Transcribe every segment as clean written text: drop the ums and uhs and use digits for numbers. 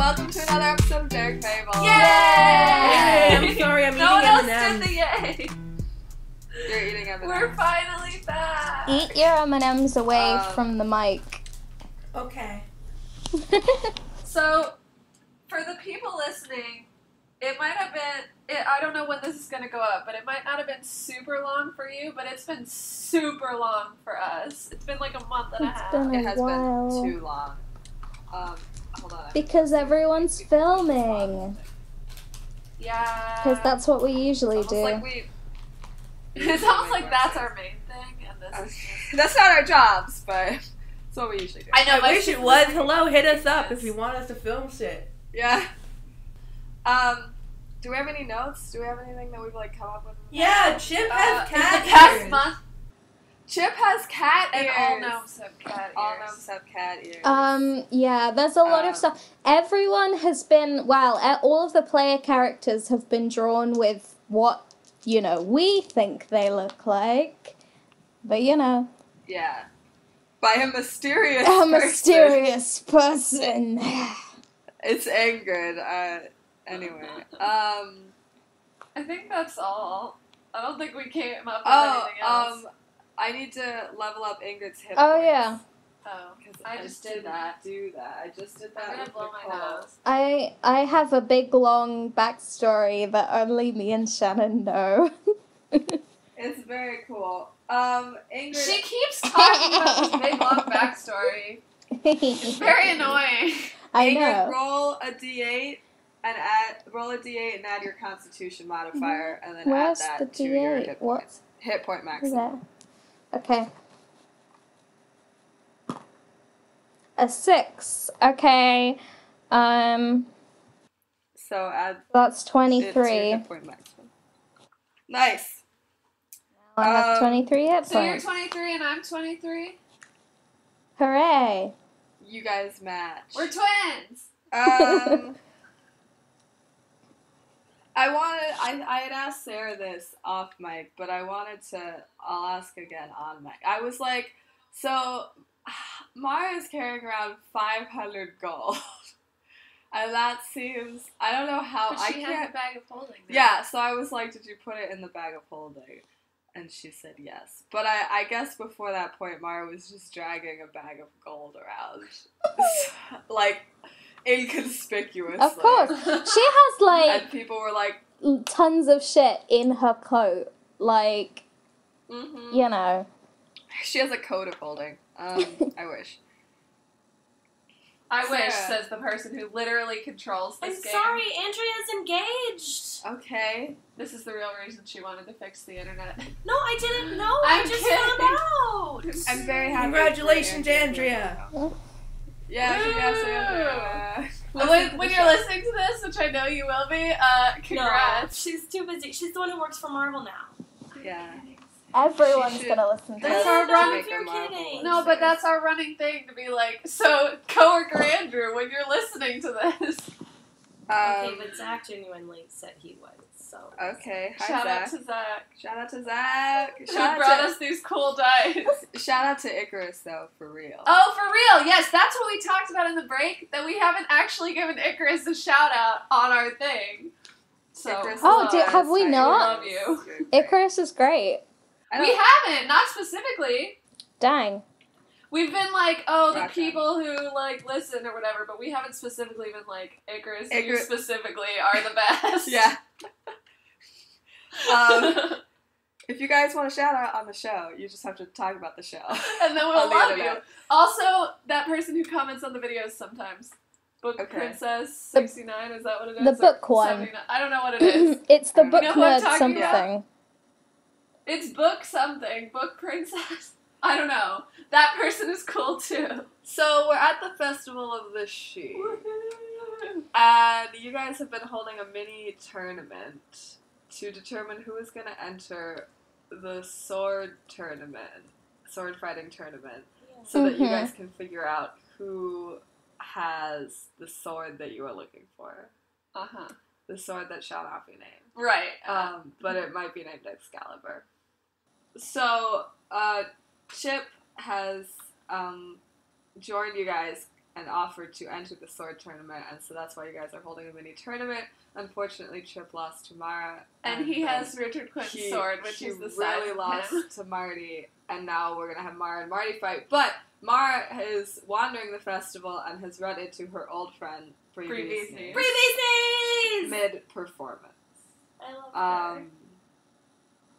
welcome to another episode of Derek Fables. Yay! I'm sorry, I'm no one eating else M&Ms. did the yay. You're eating M&Ms. We're finally back. Eat your M&Ms away from the mic. Okay. So, for the people listening, it might have been, I don't know when this is going to go up, but it might not have been super long for you, but it's been super long for us. It's been like a month and a half. It has while. been too long. Hold on. Because everyone's filming. Yeah. Because that's what we usually It's do. almost like It's almost like that's our main thing, and this is just... That's not our jobs, but it's what we usually do. I know, I wish it was. Hello, hit us up if you want us to film shit. Yeah. Do we have any notes? Do we have anything that we've come up with? Yeah, Chip has cat the past ears. month, Chip has cat ears. and all gnomes have cat ears. All gnomes have cat ears. Yeah, there's a lot of stuff. Everyone has been, all of the player characters have been drawn with what, we think they look like. But, Yeah. By a mysterious a person. mysterious person. It's Ingrid. Anyway. I think that's all. I don't think we came up with anything else. I need to level up Ingrid's hit Oh, points. yeah. Oh, Because I just did that. Do that. I just did that. I'm gonna with blow my Nicole. nose. I have a big, long backstory that only me and Shannon know. It's very cool. Ingrid. She keeps talking about this big long backstory. It's very annoying. I Ingrid, know. roll a d8 and add your Constitution modifier, and then Where's add the that to your D8? hit What? points. Hit point Is maximum. that? Okay. A 6. Okay. So add That's it to your 23. hit point maximum. Nice. I have 23 hit So you're points. 23 and I'm 23? Hooray. You guys match. We're twins! I had asked Sarah this off mic, but I'll ask again on mic. I was like, so Mara's carrying around 500 gold. And that seems, I don't know how, But she has a bag of holding now. Yeah, so I was like, did you put it in the bag of holding? And she said yes. But I guess before that point, Mara was just dragging a bag of gold around. Inconspicuously. Of course. She has, And people were like, tons of shit in her coat. mm-hmm. She has a coat of holding. I wish. I wish, Sarah. says the person who literally controls this I'm game. sorry, Andrea's engaged. Okay. This is the real reason she wanted to fix the internet. No, I didn't know. I'm I just kidding. found out. I'm very happy. Congratulations, for Andrea. Yeah, Woo! congrats, Andrea. When you're listening to this, which I know you will be, No, congrats. she's too busy. She's the one who works for Marvel now. Yeah. Everyone's She should- gonna listen to That's this. our No, running- if you're kidding. No, but that's our running thing to be like, so, coworker Andrew, when you're listening to this. Okay, but Zach genuinely said he was, so. Okay. Hi, Shout Zach. out to Zach. Shout out to Zach. Who Shout brought out us these cool dice. shout out to Icarus, though, for real. Oh, for real? Yes, that's what we talked about in the break, that we haven't actually given Icarus a shout out on our thing. So, Icarus Oh, is have we nice. not? love you. Icarus is great. I We don't- haven't, not specifically. Dang. We've been like, oh, the Gotcha. people who, listen or whatever, but we haven't specifically been like, Icarus, you Icarus- specifically are the best. Yeah. If you guys want a shout out on the show, you just have to talk about the show. And then On we'll the love you. internet. Also, that person who comments on the videos sometimes. Book Okay. Princess 69, is that what it is? The Or book one. 79? I don't know what it is. It's the You book know who I'm nerd talking something. about? It's book something. Book Princess? I don't know. That person is cool too. So, we're at the Festival of the She. And you guys have been holding a mini tournament to determine who is going to enter the sword fighting tournament, so that you Mhm. guys can figure out who has the sword that you are looking for. Uh-huh. The sword that shall not be named. Right. But it might be named Excalibur. So, Chip has joined you guys and offered to enter the sword tournament, and so that's why you guys are holding a mini tournament. Unfortunately, Chip lost to Mara. And he has Richard Quinn's sword, which is the size really of lost him. to Marty, and now we're going to have Mara and Marty fight. But Mara is wandering the festival and has run into her old friend, Bree Beasney. Bree Beasney's! Mid-performance. I love her.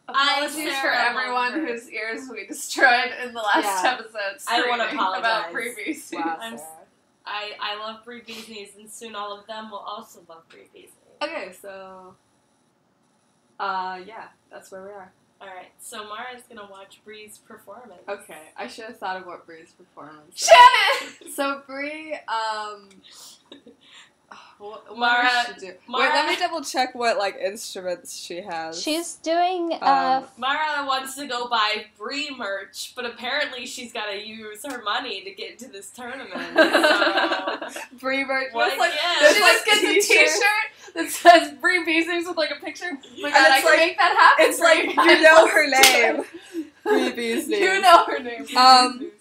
Apologies for everyone whose ears we destroyed in the last episode. I want to screaming apologize about Bree Beasney. Wow, I'm Sarah. I love Bree Beasney's, and soon all of them will also love Bree Beasney. Okay, so... yeah, that's where we are. Alright, so Mara's gonna watch Bree's performance. Okay, I should have thought of what Bree's performance is. Shannon! So Bree, what Mara- does she do? Mara- Wait, let me double check what, like, instruments she has. She's doing Mara wants to go buy Bree merch, but apparently she's gotta use her money to get into this tournament. So, Bree merch. What What's, like, again? there's, She like, just gets a t-shirts. t-shirt that says Bree Beasney's with like a picture. Oh my god, And I it's can like- make that happen. It's like, Bree. you know her name. Bree Beasney. You know her name. Bree Um, Beasney's.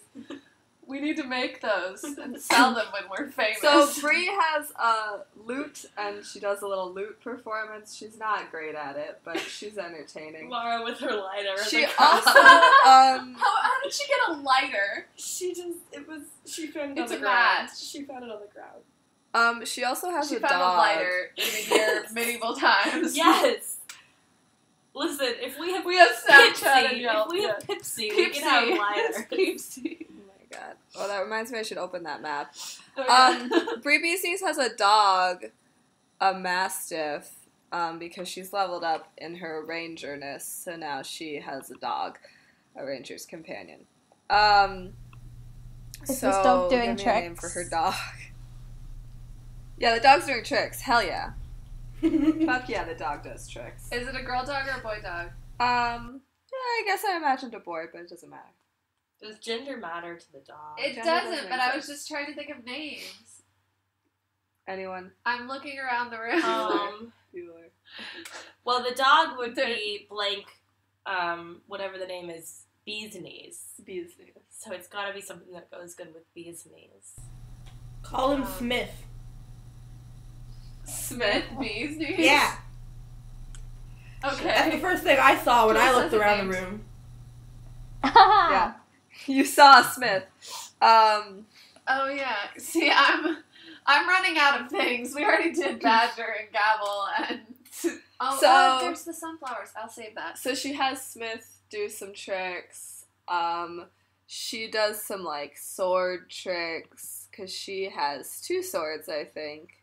We need to make those and sell them when we're famous. So Bree has a lute, and she does a little lute performance. She's not great at it, but she's entertaining. Mara with her lighter. in She the crowd. also, how did she get a lighter? She found it It's on a the ground. match. She found it on the ground. she also has She a found dog. a lighter in the year medieval times. Yes! Listen, if we have Snapchat Pipsy, and Yelp. if we have Pipsy, we can have lighter. Pipsy. Oh my god. Well, that reminds me I should open that map. Oh, yeah. Bree Beasties has a dog, a Mastiff, because she's leveled up in her rangerness, so now she has a dog, a ranger's companion. Is this dog doing give me a name for tricks? her dog. Yeah, the dog's doing tricks. Hell yeah. Fuck yeah, the dog does tricks. Is it a girl dog or a boy dog? Yeah, I guess I imagined a boy, but it doesn't matter. Does gender matter to the dog? It Gender doesn't, doesn't but I was exist. just trying to think of names. Anyone? I'm looking around the room. Bueller. Well, the dog would be blank, whatever the name is, Beasney's. Beasties. So it's gotta be something that goes good with Beasney's. Call him Smith. Smith Beasney? Yeah. That's the Okay. first thing I saw when I Just looked as a around the name. room. Yeah. You saw Smith. Oh yeah. See, I'm running out of things. We already did Badger and Gavel and there's the sunflowers. I'll save that. So she has Smith do some tricks. She does some, like, sword tricks, because she has 2 swords, I think.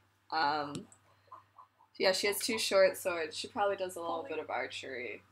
Yeah, she has 2 short swords. She probably does a little bit of archery.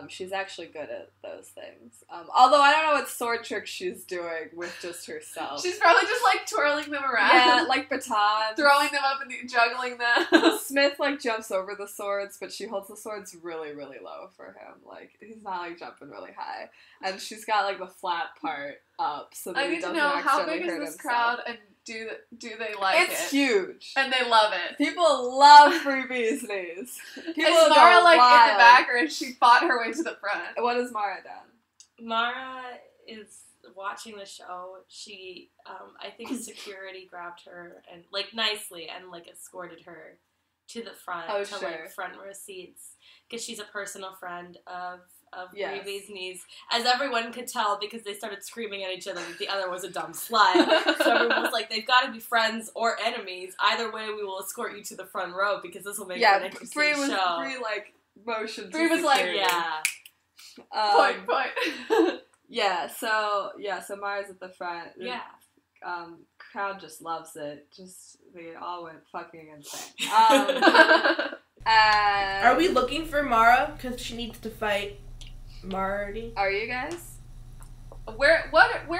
She's actually good at those things. Although I don't know what sword tricks she's doing with just herself. She's probably just like twirling them around. Yeah, like batons. throwing them up and juggling them. Smith, like, jumps over the swords, but she holds the swords really, really low for him. Like, he's not, like, jumping really high. And she's got, like, the flat part up so that I he need to doesn't know how accidentally big is hurt this himself. crowd and do they like It's it? huge. And they love it. People love Bree Beasneys. People Is go Mara like in wild. the back, or has she fought her way to the front? What has Mara done? Mara is watching the show. She, I think security grabbed her and, like, nicely and, like, escorted her to the front Oh, to, sure. like, front row seats. Because she's a personal friend of Yes. Bree Beasney's, as everyone could tell because they started screaming at each other that the other was a dumb slut. So everyone was like, they've got to be friends or enemies. Either way, we will escort you to the front row because this will make for an interesting Bree show. like, motioned Bree to was like, security. Yeah. Point. Yeah, so Mara's at the front. Yeah. Crowd just loves it. They all went fucking insane. And Are we looking for Mara? Because she needs to fight Marty. Are you guys? Where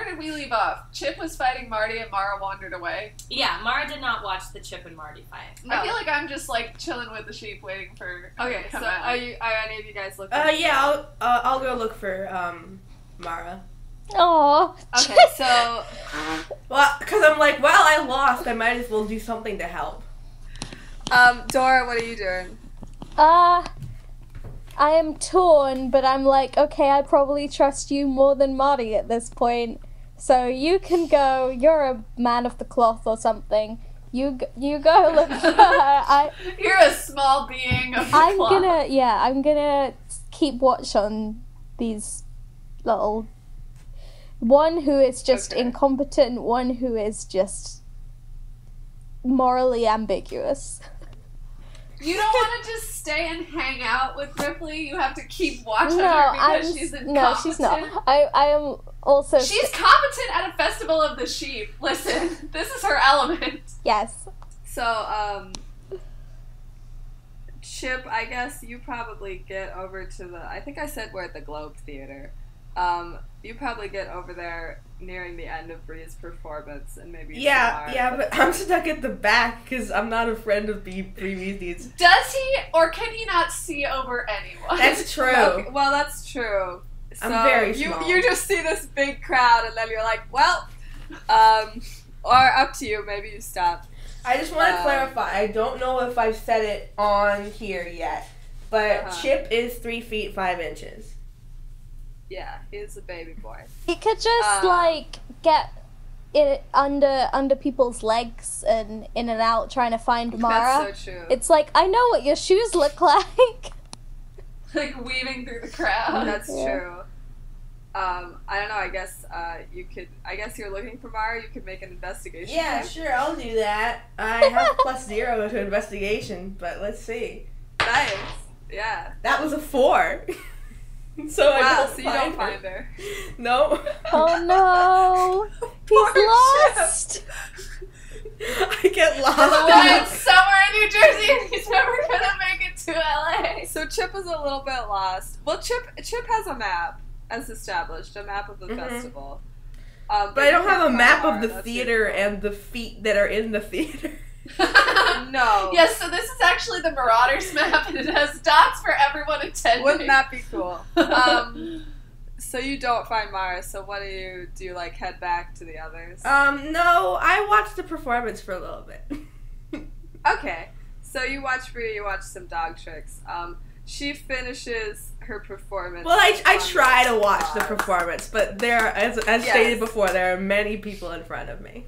did we leave off? Chip was fighting Marty and Mara wandered away. Yeah, Mara did not watch the Chip and Marty fight. I feel like I'm just like chilling with the sheep waiting for her Okay, to so come out. are any of you guys looking? Yeah, I'll go look for Mara. Aw. Okay, so Well, because I'm like, well, I lost. I might as well do something to help. Dora, what are you doing? I am torn, but I'm like, okay, I probably trust you more than Marty at this point. So you can go. You're a man of the cloth or something. You go look for her. You're a small being of the cloth. I'm gonna keep watch on these little. One who is just incompetent. One who is just morally ambiguous. You don't want to just stay and hang out with Ripley. You have to keep watch on her because she's incompetent. No, she's not. I am also. She's competent at a festival of the sheep. Listen, this is her element. Yes. So, Chip, I guess you probably get over to the. I think I said we're at the Globe Theater. You probably get over there nearing the end of Bree's performance, and maybe but I'm stuck at the back because I'm not a friend of Bree Weasley's. Does he, or can he not see over anyone? That's true. Okay, well, that's true. So I'm very small. You just see this big crowd, and then you're like, well, or up to you. Maybe you stop. I just want to clarify. I don't know if I've said it on here yet, but Chip is 3 feet 5 inches. Yeah, he's a baby boy. He could just get it under people's legs and in and out trying to find Mara. That's so true. It's like, I know what your shoes look like. Like weaving through the crowd. That's true. I don't know. I guess you could. I guess you're looking for Mara. You could make an investigation. Yeah, check. sure, I'll do that. I have +0 to investigation, but let's see. Nice. Yeah. That was a 4. So you don't find her. No. Oh no! He's lost! I get lost. Otherwise, somewhere in New Jersey, and he's never gonna make it to LA. So Chip is a little bit lost. Well, Chip has a map, as established, a map of the festival. But I don't have a map of the That's theater and the feet that are in the theater. No. Yes, so this is actually the Marauders map, and it has dots for everyone attending. Wouldn't that be cool? So you don't find Mara, so what do? Do you, like, head back to the others? No, I watched the performance for a little bit. Okay. So you watch Bree, you watch some dog tricks. She finishes her performance. Well, I try to watch the bars. performance, but there are, as stated before, there are many people in front of me.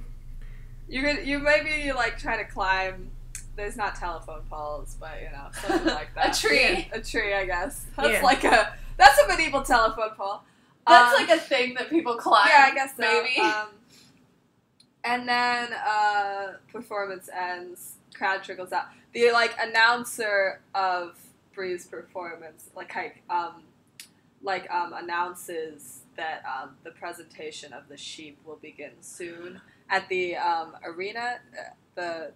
You maybe like try to climb. There's not telephone poles, but something like that. A tree. A tree, I guess. That's a medieval telephone pole. That's like a thing that people climb. Yeah, I guess so. Maybe. And then performance ends. Crowd trickles out. The announcer of Bree's performance announces that the presentation of the sheep will begin soon at the arena by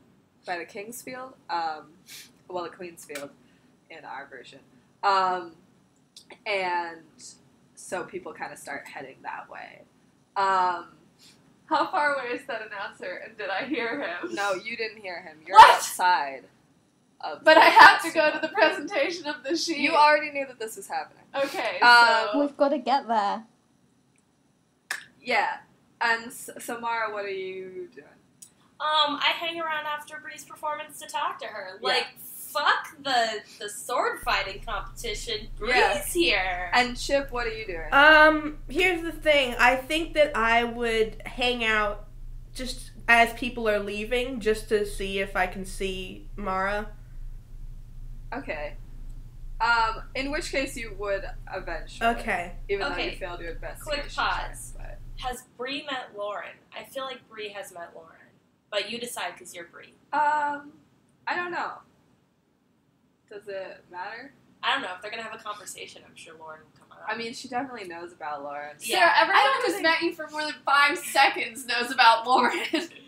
the King's Field, the Queen's Field in our version, and so people kind of start heading that way. How far away is that announcer, and did I hear him? No, you didn't hear him. You're What? outside. But I have to go to the presentation of the sheep. You already knew that this was happening. Okay, so... We've got to get there. Yeah. And so, Mara, what are you doing? I hang around after Bree's performance to talk to her. Like, fuck the sword fighting competition. Bree's here. And Chip, what are you doing? Here's the thing. I think that I would hang out just as people are leaving, just to see if I can see Mara. Okay. In which case you would eventually. Okay. Even though you failed your investigation. Quick pause. Check, Has Bree met Lauren? I feel like Bree has met Lauren. But you decide because you're Bree. I don't know. Does it matter? I don't know. If they're going to have a conversation, I'm sure Lauren will come around. I mean, she definitely knows about Lauren. Sarah, everyone who's met you for more than 5 seconds knows about Lauren.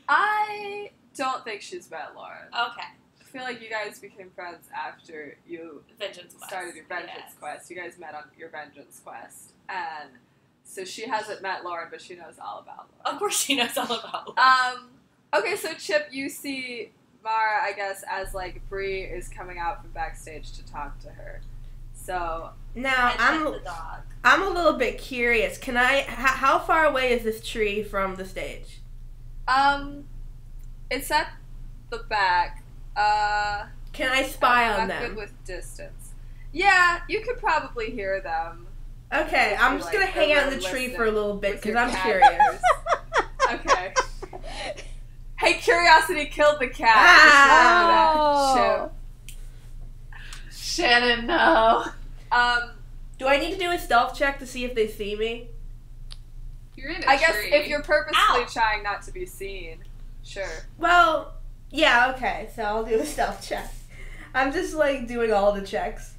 I don't think she's met Lauren. Okay. I feel like you guys became friends after you Vengeance quest. started your vengeance quest. You guys met on your vengeance quest. And so she hasn't met Lauren, but she knows all about Lauren. Of course she knows all about Lauren. Okay, so Chip, you see Mara, I guess, as Bree is coming out from backstage to talk to her. So now I'm a little bit curious. Can I? How far away is this tree from the stage? It's at the back. Can I spy on them? I'm good with distance. Yeah, you could probably hear them. Okay, I'm You're just like, gonna hang out in the everyone tree listening for a little bit with because your I'm cat curious. ears. Okay. Hey, curiosity killed the cat. Oh. Shannon, no. Do I need to do a stealth check to see if they see me? You're in a I guess tree. if you're purposefully Ow. trying not to be seen, sure. Well, yeah, okay, so I'll do a stealth check. I'm just like doing all the checks.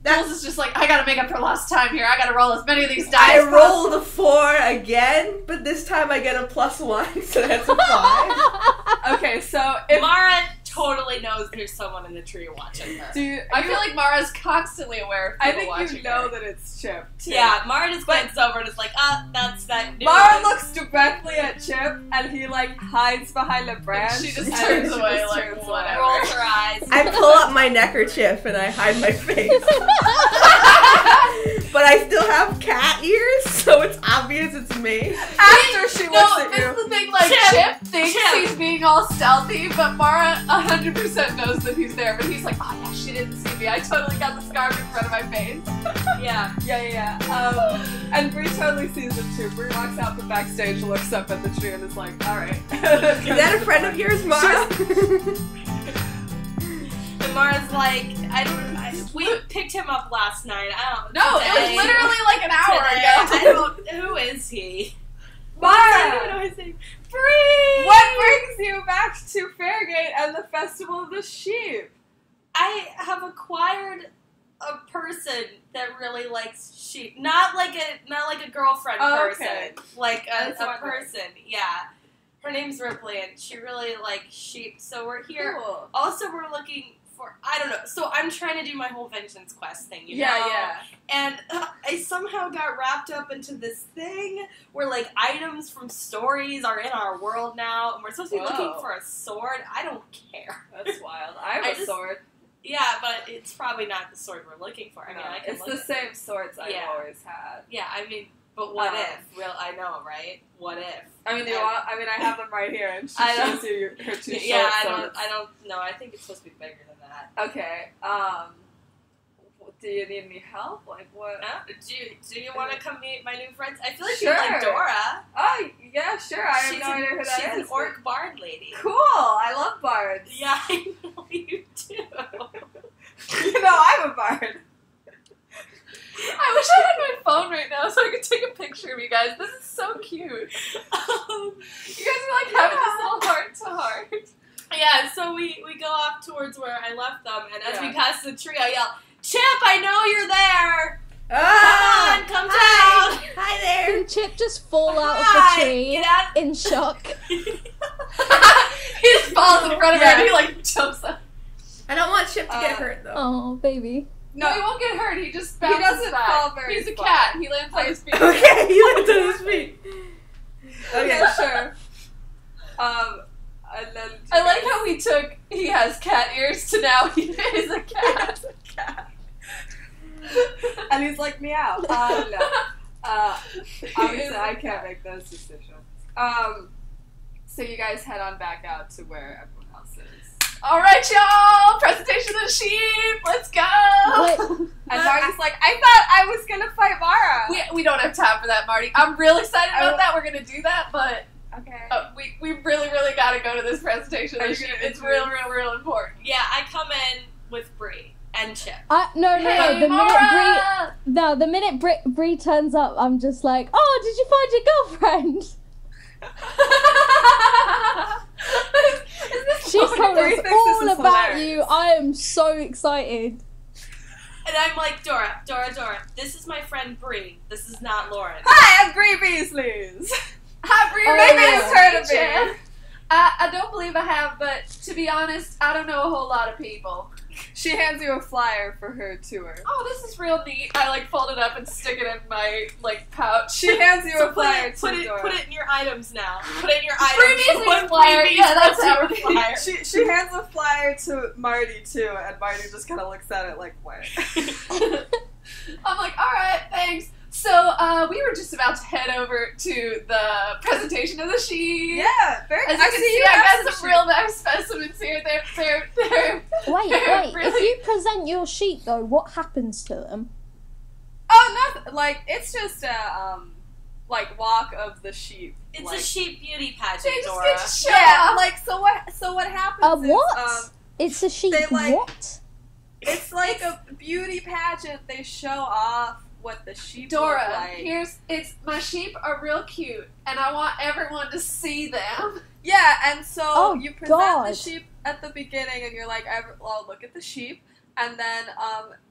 Jules is just like, I gotta make up for lost time here. I gotta roll as many of these dice. I rolled a 4 again, but this time I get a +1, so that's a 5. Okay, so if Mara totally knows there's someone in the tree watching her. do you, I feel like Mara's constantly aware of I people think watching you know her. that it's Chip. Too. Yeah, Mara just glances over and is like, that's that new Mara one. looks directly at Chip, and he like hides behind a branch. She just and turns she away just like, turns whatever. away. Rolls her eyes. I pull up my neckerchief and I hide my face. But I still have cat ears, so it's obvious it's me. After she looks No, at this you. is the thing, like, Chip thinks he's being all stealthy, but Mara 100% knows that he's there, but he's like, oh yeah, she didn't see me. I totally got the scarf in front of my face. Yeah. Yeah. And Bree totally sees it too. Bree walks out the backstage, looks up at the tree, and is like, alright. Is that a friend of yours, Mara? And Mara's like, we picked him up last night. I don't know. No, it was literally like an hour ago. Who is he? Mara! I don't know his name. Bree! What brings you back to Fairgate and the Festival of the Sheep? I have acquired a person that really likes sheep. Not like a girlfriend person. Okay. Like That's a wonderful. person. Yeah. Her name's Ripley and she really likes sheep. So we're here. Cool. Also, we're looking for, I don't know. So I'm trying to do my whole vengeance quest thing, you know? Yeah. And I somehow got wrapped up into this thing where, like, items from stories are in our world now, and we're supposed to be looking Whoa. for a sword. I don't care. That's wild. I have I a just- sword. Yeah, but it's probably not the sword we're looking for. I mean, No, I can it's look the at same swords I've Yeah. always had. Yeah, I mean, but what Um, if? Real, I know, right? What if? I mean, I have them right here, and she I don't- shows you her two short Yeah, I swords. don't know. I think it's supposed to be bigger than that. Okay. Do you need any help? Like what? Do you want to come meet my new friends? I feel like Sure. you like Dora. Oh yeah, sure. I have She's no idea who that She's is. an orc bard lady. Cool. I love bards. Yeah, I know you do. You know I'm a bard. I wish I had my phone right now so I could take a picture of you guys. This is so cute. You guys are like having this little heart to heart. Yeah, so we go off towards where I left them, and as we Yeah. pass the tree, I yell, "Chip, I know you're there! Ah! Come on, come Hi! down!" Hi there! Can Chip just fall out of Hi, the tree get out. in shock? He just falls in front of her and he like jumps up. I don't want Chip to get Uh, hurt though. Oh, baby. No, he won't get hurt. He just He bounces doesn't back. fall very He's a far. cat. He lands on his feet. Okay, he lands on his feet. Okay, sure. And then I like how he has cat ears to now he is a cat. and he's like meow. No. Obviously, I can't make those decisions. So you guys head on back out to where everyone else is. All right, y'all. Presentation of the sheep. Let's go. Wait, And Marty's like, I thought I was gonna fight Mara. We don't have time for that, Marty. I'm real excited I about will- that. We're gonna do that, but Okay. we really gotta go to this presentation. Are of you the sheep. gonna It's introduce- real important. Yeah, I come in with Bree and Chip. no. Hey, The minute Mara! the minute Bree turns up, I'm just like, oh, did you find your girlfriend? She's told Bree us thinks all this is about hilarious. you. I am so excited. And I'm like, Dora, this is my friend Bree. This is not Lauren. Hi, I'm Bree Beasley's. Hi, Bree. Oh, Maybe yeah. it's heard of me. I don't believe I have, but to be honest, I don't know a whole lot of people. She hands you a flyer for her tour. Oh, this is real neat. I like fold it up and stick it in my like pouch. She hands you So a flyer put to it Dora. in your items now. Put it in your items. Previous One flyer. previous Yeah, that's one our previous. flyer. She hands a flyer to Marty too, and Marty just kind of looks at it like, what? I'm like, all right, thanks. So we were just about to head over to the presentation of the sheep. Yeah, very. As you can see, I got some real nice specimens here. They're Wait. They're If really- you present your sheep though, what happens to them? Oh like, it's just a, like, walk of the sheep. It's like, a sheep beauty pageant, They just Dora. get to show Yeah, off. like, so what happens what? is, It's a sheep. they, like- What? it's like a beauty pageant. They show off what the sheep Dora, look like. my sheep are real cute, and I want everyone to see them. Yeah, and so Oh, you present the God. sheep at the beginning, and you're like, well, look at the sheep, and then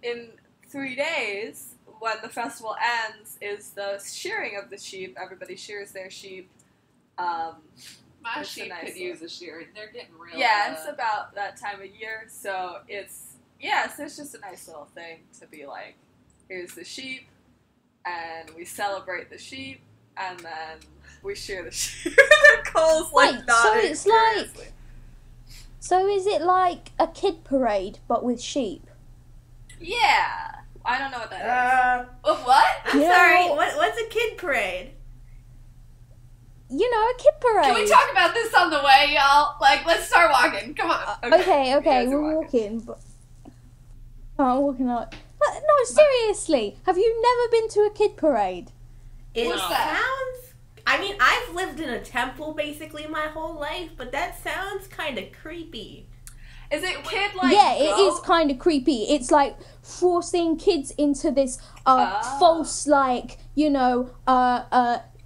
in 3 days, when the festival ends, is the shearing of the sheep. Everybody shears their sheep. My It's a sheep nice could look. use a shearing. They're getting real. Yeah, it's about that time of year, so so it's just a nice little thing to be like, here's the sheep, and we celebrate the sheep, and then we shear the sheep. Cole's like Wait, so nodding it's like- furiously. So is it like a kid parade but with sheep? Yeah. I don't know what that is. What? I'm You sorry. know- What's a kid parade? You know, a kid parade. Can we talk about this on the way, y'all? Like, let's start walking. Come on. Okay, You guys are we're walking. But... Oh, I'm walking out. No, seriously. Have you never been to a kid parade? It What's that? sounds. I mean, I've lived in a temple basically my whole life, but that sounds kind of creepy. Is it kid like yeah, it go? is kind of creepy. It's like forcing kids into this false, like, you know,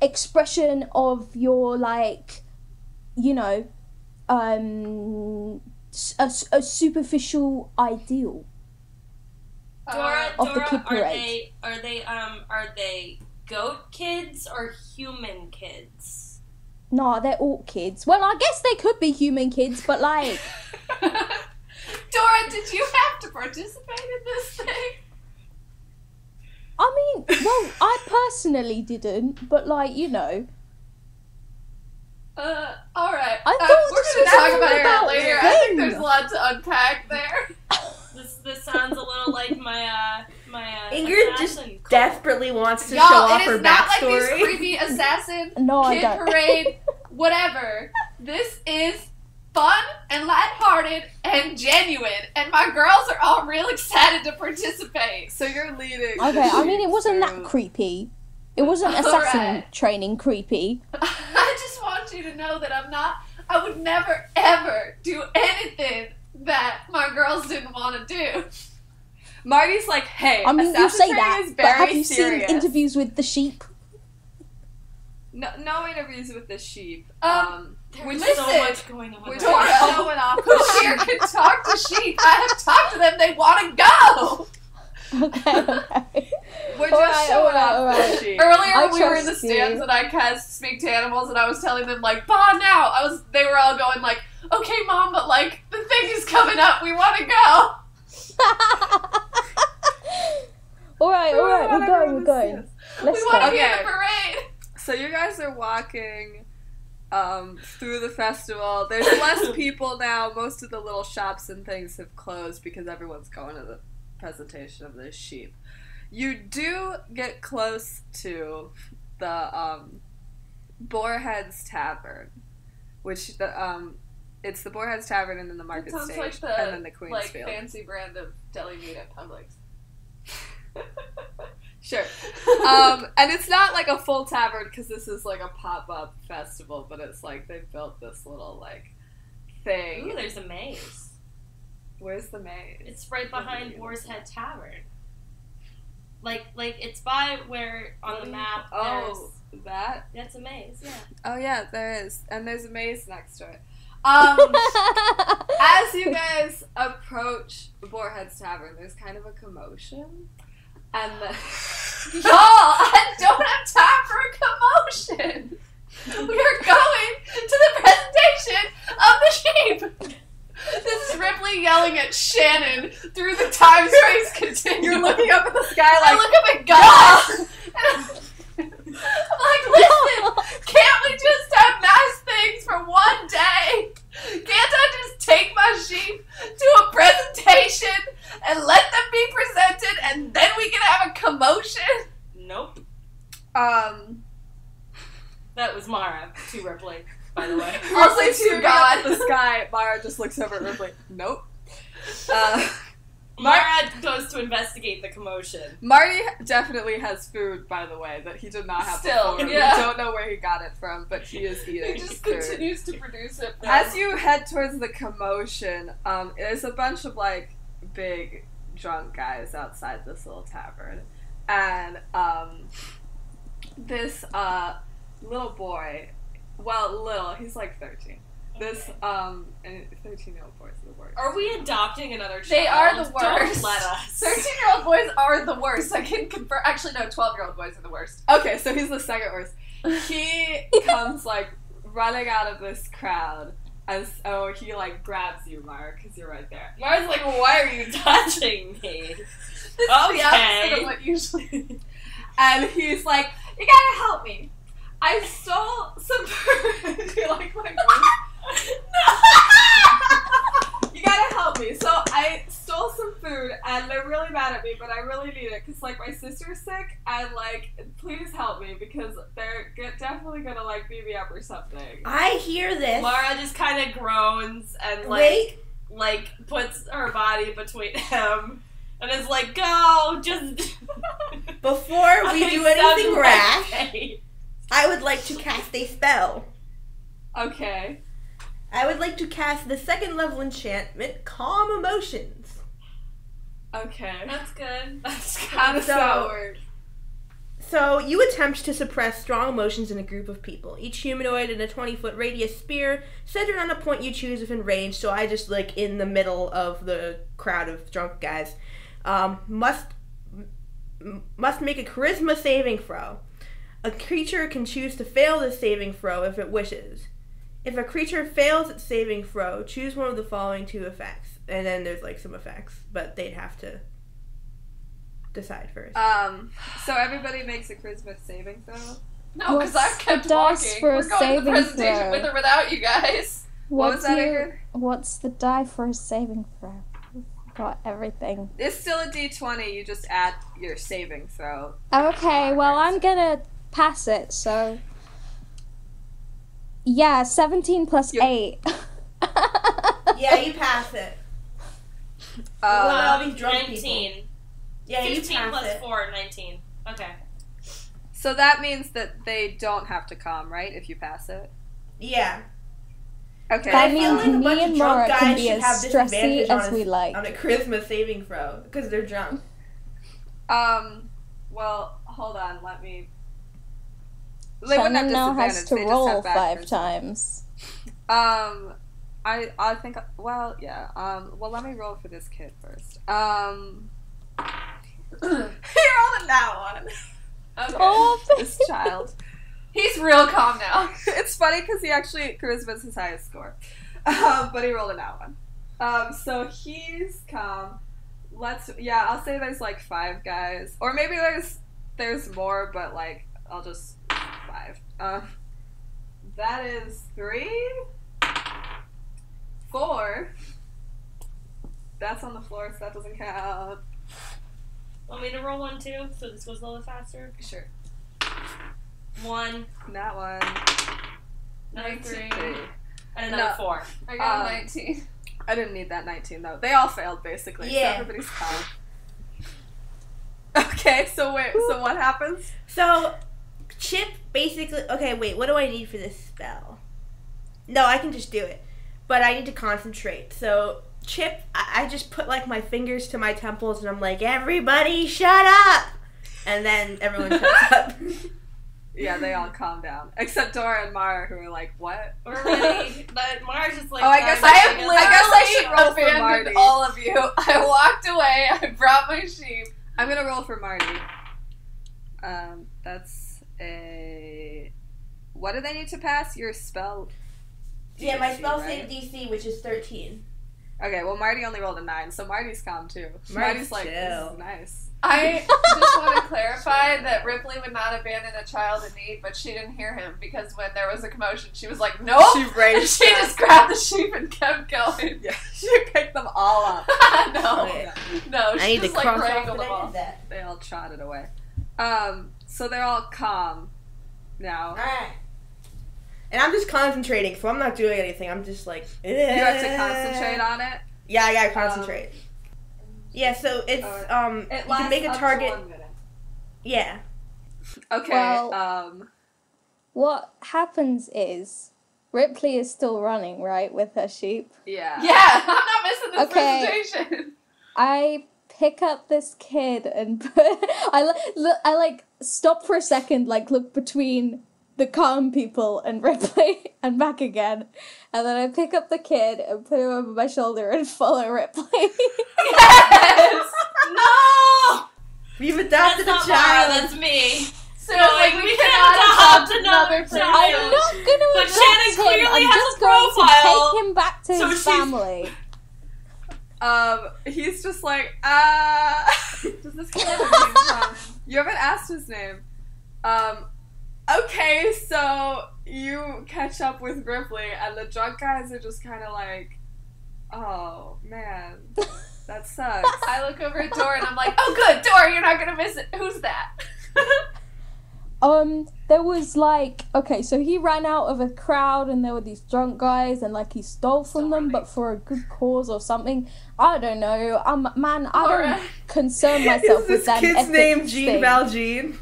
expression of your, like, you know, a superficial ideal. Dora, Of the kid parade. are they goat kids or human kids? Nah, they're orc kids. Well, I guess they could be human kids, but like, Dora, did you have to participate in this thing? I mean, well, I personally didn't, but like, you know, Alright. I thought we're this gonna was talk all about that about later. I them. think there's a lot to unpack there. This sounds a little like my Ingrid just assassin cult. desperately wants to show Y'all, off it her is not like backstory. these creepy assassin, no, I kid don't. parade, whatever. This is fun and lighthearted and genuine, and my girls are all real excited to participate. So you're leading. Okay, I mean, it wasn't that through- creepy. It wasn't assassin Alright. training creepy. I just want you to know that I would never ever do anything that my girls didn't want to do. Marty's like, hey, I mean, you assassin say training that, is but very have you serious. seen interviews with the sheep? No interviews with the sheep. There's Listen, so much going on. We're right Dora. now. showing off Who the here sheep. can talk to sheep? I have talked to them. They want to go. Okay. We're just Alright, showing off alright. the sheep. Earlier, I we were in the trust you. stands, and I cast Speak to Animals, and I was telling them like, "Bah now!" They were all going like, "Okay, Mom, but like the thing is coming up. We want to go." Alright, we're going. Let's We want to go. be in Okay. the parade. So you guys are walking through the festival. There's less people now. Most of the little shops and things have closed because everyone's going to the presentation of the sheep. You do get close to the Boarhead's Tavern, which it's the Boarhead's Tavern and then the Market Sounds Stage like the and then the Queen's Field. fancy brand of deli meat at Publix. Sure. And it's not like a full tavern because this is like a pop-up festival, but it's like they built this little like thing. Ooh, there's a maze. Where's the maze? It's right behind Boar's Head Tavern. Like it's by where on the map. Oh, that? That's a maze. Yeah. Oh yeah, there is, and there's a maze next to it. As you guys approach Boarhead's Tavern, there's kind of a commotion, and Y'all, I don't have time for a commotion. We are going to the presentation of the sheep. This is Ripley yelling at Shannon through the time-space continuum. you're looking up at the sky I like, look up at God. And I'm like, listen, can't we just have nice things for one day? Can't I just take my sheep to a presentation and let them be presented and then we can have a commotion? Nope. that That was Mara to Ripley, by the way. Also Shooting to God. up at the sky, Mara just looks over at Ripley. Nope. Mara goes to investigate the commotion. Marty definitely has food, by the way, that he did not have Still, before. yeah. We don't know where he got it from, but he is eating He just food. continues to produce it. As you head towards the commotion, there's a bunch of, like, big drunk guys outside this little tavern. And, this, little boy, he's like 13. This, and 13-year-old boys are the worst. Are we adopting another child? They are the worst. Don't let us. 13-year-old boys are the worst. I can confirm. Actually, no, 12-year-old boys are the worst. Okay, so he's the second worst. He comes, like, running out of this crowd, and so he, like, grabs you, Mara, because you're right there. Mara's like, why are you touching me? This is the opposite of what usually. And he's like, you gotta help me. I stole some food. Do you like my voice? You gotta help me. So I stole some food, and they're really mad at me, but I really need it because, like, my sister's sick, and, like, please help me because they're definitely gonna, like, beat me up or something. I hear this. Mara just kind of groans and, like, puts her body between him and is like, go, just... Before we do anything rash, I would like to cast a spell. Okay. I would like to cast the 2nd level enchantment, Calm Emotions. Okay. That's good. That's good. How does that work? So, you attempt to suppress strong emotions in a group of people. Each humanoid in a 20-foot radius sphere centered on a point you choose within range, so I just, like, in the middle of the crowd of drunk guys, must make a charisma saving throw. A creature can choose to fail this saving throw if it wishes. If a creature fails its saving throw, choose one of the following 2 effects. And then there's, like, some effects, but they'd have to decide first. So everybody makes a charisma saving throw? No, because I've kept the dice walking. for a We're going to the saving presentation throw? with or without you guys. What was that again? What's the die for a saving throw? Got everything. It's still a d20, you just add your saving throw. Okay, well, I'm gonna pass it, so... Yeah, 17 plus 8. Yeah, you pass it. What about all these drunk 19. people? Yeah, 15 you pass plus it. 4, 19. Okay. So that means that they don't have to calm, right, if you pass it? Yeah. Okay. That I feel means like a me bunch and of drunk Mara can guys be should as have stressy disadvantage as we like. on a charisma saving throw, because they're drunk. Well, hold on, let me... They wouldn't have Shannon now disadvantage, has to they just roll have 5 backwards. times. I think, well, yeah, well, let me roll for this kid first. You're rolling that one. Okay. Oh, This child. He's real calm now. It's funny because he actually, charisma's his highest score. But he rolled a nat one. So he's calm. I'll say there's like 5 guys. Or maybe there's more, but like, I'll just 5. That is 3, 4. That's on the floor, so that doesn't count. Want me to roll 1 too, so this goes a little faster? Sure. 1, That one. another 19. 3, and another No. 4. I got a 19. I didn't need that 19 though. They all failed basically. Yeah. So everybody's calm. Okay, so what happens? So, Chip basically... Okay, wait, what do I need for this spell? No, I can just do it. But I need to concentrate. So, Chip, I just put, like, my fingers to my temples and I'm like, everybody shut up! And then everyone shuts up. Yeah, they all calm down. Except Dora and Mara, who are like, what? We're ready. But Mara's just like, Oh, I guess I have I guess I should roll for abandoned Marty. all of you. I walked away. I brought my sheep. I'm gonna roll for Marty. That's a... What do they need to pass? Your spell... Yeah, my DC, spell right? save DC, which is 13. Okay, well, Marty only rolled a 9, so Marty's calm, too. Marty's like, this chill. is nice. I just want to clarify that Ripley would not abandon a child in need, but she didn't hear him because when there was a commotion, she was like, nope! She And raised she them. just grabbed the sheep and kept going. Yeah, she picked them all up. No. Okay. No, I she need to just like cross off wrangled that them I all. did that. They all trotted away. So they're all calm now. Alright. And I'm just concentrating, so I'm not doing anything. I'm just like, You have to concentrate on it. Yeah, I gotta concentrate. Yeah, so it's It you lasts can make a up to target. 1 minute. Yeah. Okay. Well- What happens is Ripley is still running, right, with her sheep. Yeah. Yeah, I'm not missing this Okay. presentation. I pick up this kid and I like stop for a second, like look between the calm people and Ripley and back again, and then I pick up the kid and put him over my shoulder and follow Ripley. Yes! No! We've That's adopted not a Mara, child. that's me. So it's like we cannot adopt another child. I'm child. not gonna But adopt Shannon him. clearly I'm has just a going to profile, take him back to so his she's- family. He's just like, Does this kid have a name, Simon? you haven't asked his name. Okay, so you catch up with Ripley, and the drunk guys are just kind of like, oh, man, that sucks. I look over at Dora and I'm like, oh good, Dora, you're not gonna miss it. Who's that? There was like, okay, so he ran out of a crowd and there were these drunk guys and like he stole from them, but for a good cause or something. I don't know. Man, I Dora. don't concern myself Is with this them kid's ethics name Jean thing. Valjean?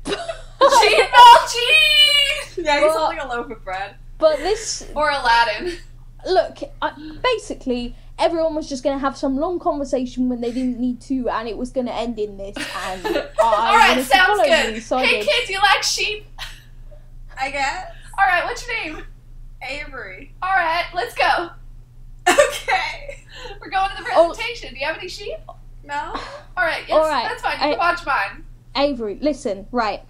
Jean Valjean! Yeah, he's Well- holding a loaf of bread. But this, Or Aladdin. look, basically, everyone was just going to have some long conversation when they didn't need to, and it was going to end in this, and I Alright, wanted to sounds follow good. you, so I Hey did. kid, do you like sheep? I guess. Alright, what's your name? Avery. Alright, let's go. Okay. We're going to the Oh. presentation. Do you have any sheep? No? Alright, yes, Alright, that's fine. You can watch mine. Avery, listen, right.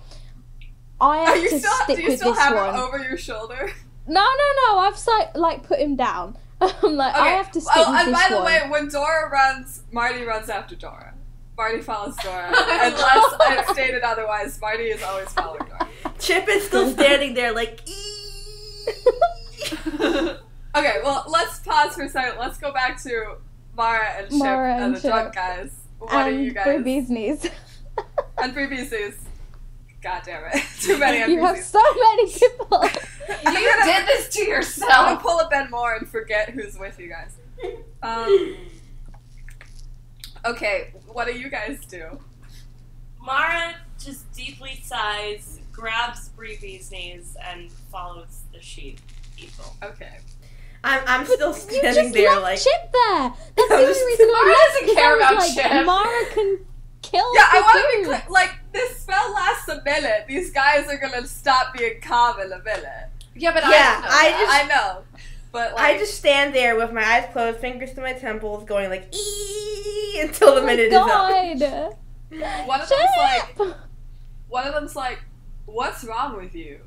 I Are have you to still, stick do you with still this have one. him over your shoulder? No, I've like put him down. I'm like, I have to stick with and this by the one. way, when Dora runs, Marty runs after Dora. Marty follows Dora. I Unless I've stated otherwise, Marty is always following Dora. Chip is still standing there like, "Ee." Okay, well, let's pause for a second. Let's go back to Mara and Chip Mara and and the drunk Chip. guys. What are you And guys? Boobies knees. And Bree Beasties. God damn it. Too many NPCs. You have so many people. You did this to I'm gonna yourself. pull a Ben Moore and forget who's with you guys. Okay, what do you guys do? Mara just deeply sighs, grabs Breeby's knees, and follows the sheep people. Okay. I'm still You standing just there left like, Chip there. That's the I'm only just- reason Mara I left. doesn't care because I about was like, Chip. Mara can kill Yeah, I the want to be dude. clear. Like, this spell lasts a minute. These guys are gonna stop being calm in a minute. Yeah, but Yeah, I didn't know I that. I know. But, like, I just stand there with my eyes closed, fingers to my temples, going like, "Ee," until the Oh my minute is up. God. one of them's like, what's wrong with you?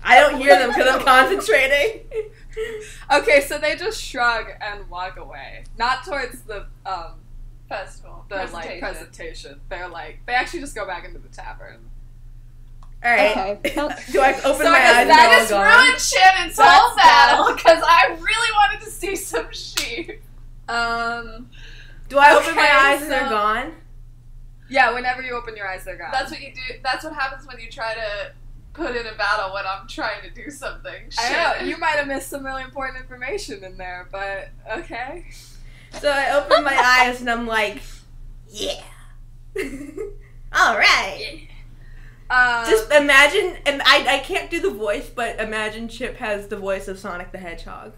I don't hear them because I'm concentrating. Okay, so they just shrug and walk away. Not towards the, Festival. presentation. They're like, they actually just go back into the tavern. Alright. Okay. Do I open So my I guess eyes and that they're all Just gone? ruined Shannon's That's whole battle because I really wanted to see some sheep. Do I open my Okay, eyes and they're so- gone? Yeah, whenever you open your eyes, they're gone. That's what you do. That's what happens when you try to put in a battle when I'm trying to do something. I know, Shannon. you might have missed some really important information in there, but okay. So I open my eyes and I'm like, yeah. Alright. Just imagine, and I can't do the voice, but imagine Chip has the voice of Sonic the Hedgehog.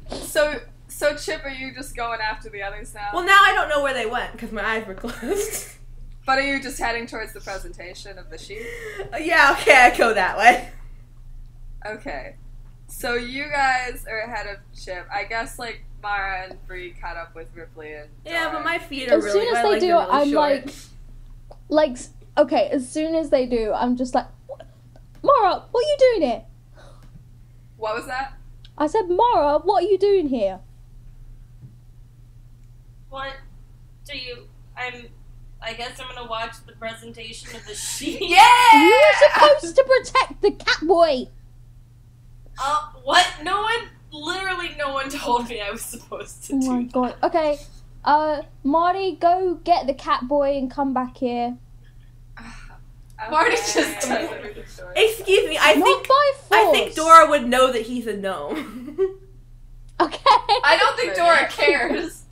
So Chip, are you just going after the others now? Well, now I don't know where they went because my eyes were closed. But are you just heading towards the presentation of the sheep? Yeah, okay, I go that way. Okay. So you guys are ahead of Chip. I guess, like, Mara and Bree caught up with Ripley and Yeah, Dora. but my feet are As really, soon as my they legs do, are really I'm short. like, okay, as soon as they do, I'm just like, Mara, what are you doing here? What was that? I said, Mara, what are you doing here? What do you... I guess I'm gonna watch the presentation of the sheep. Yeah! You were supposed to protect the cat boy. What? Literally no one told me I was supposed to Oh do my that. God. Okay, Marty, go get the cat boy and come back here. Marty's just Excuse me, I Not by force. think Dora would know that he's a gnome. Okay. I don't think Dora cares.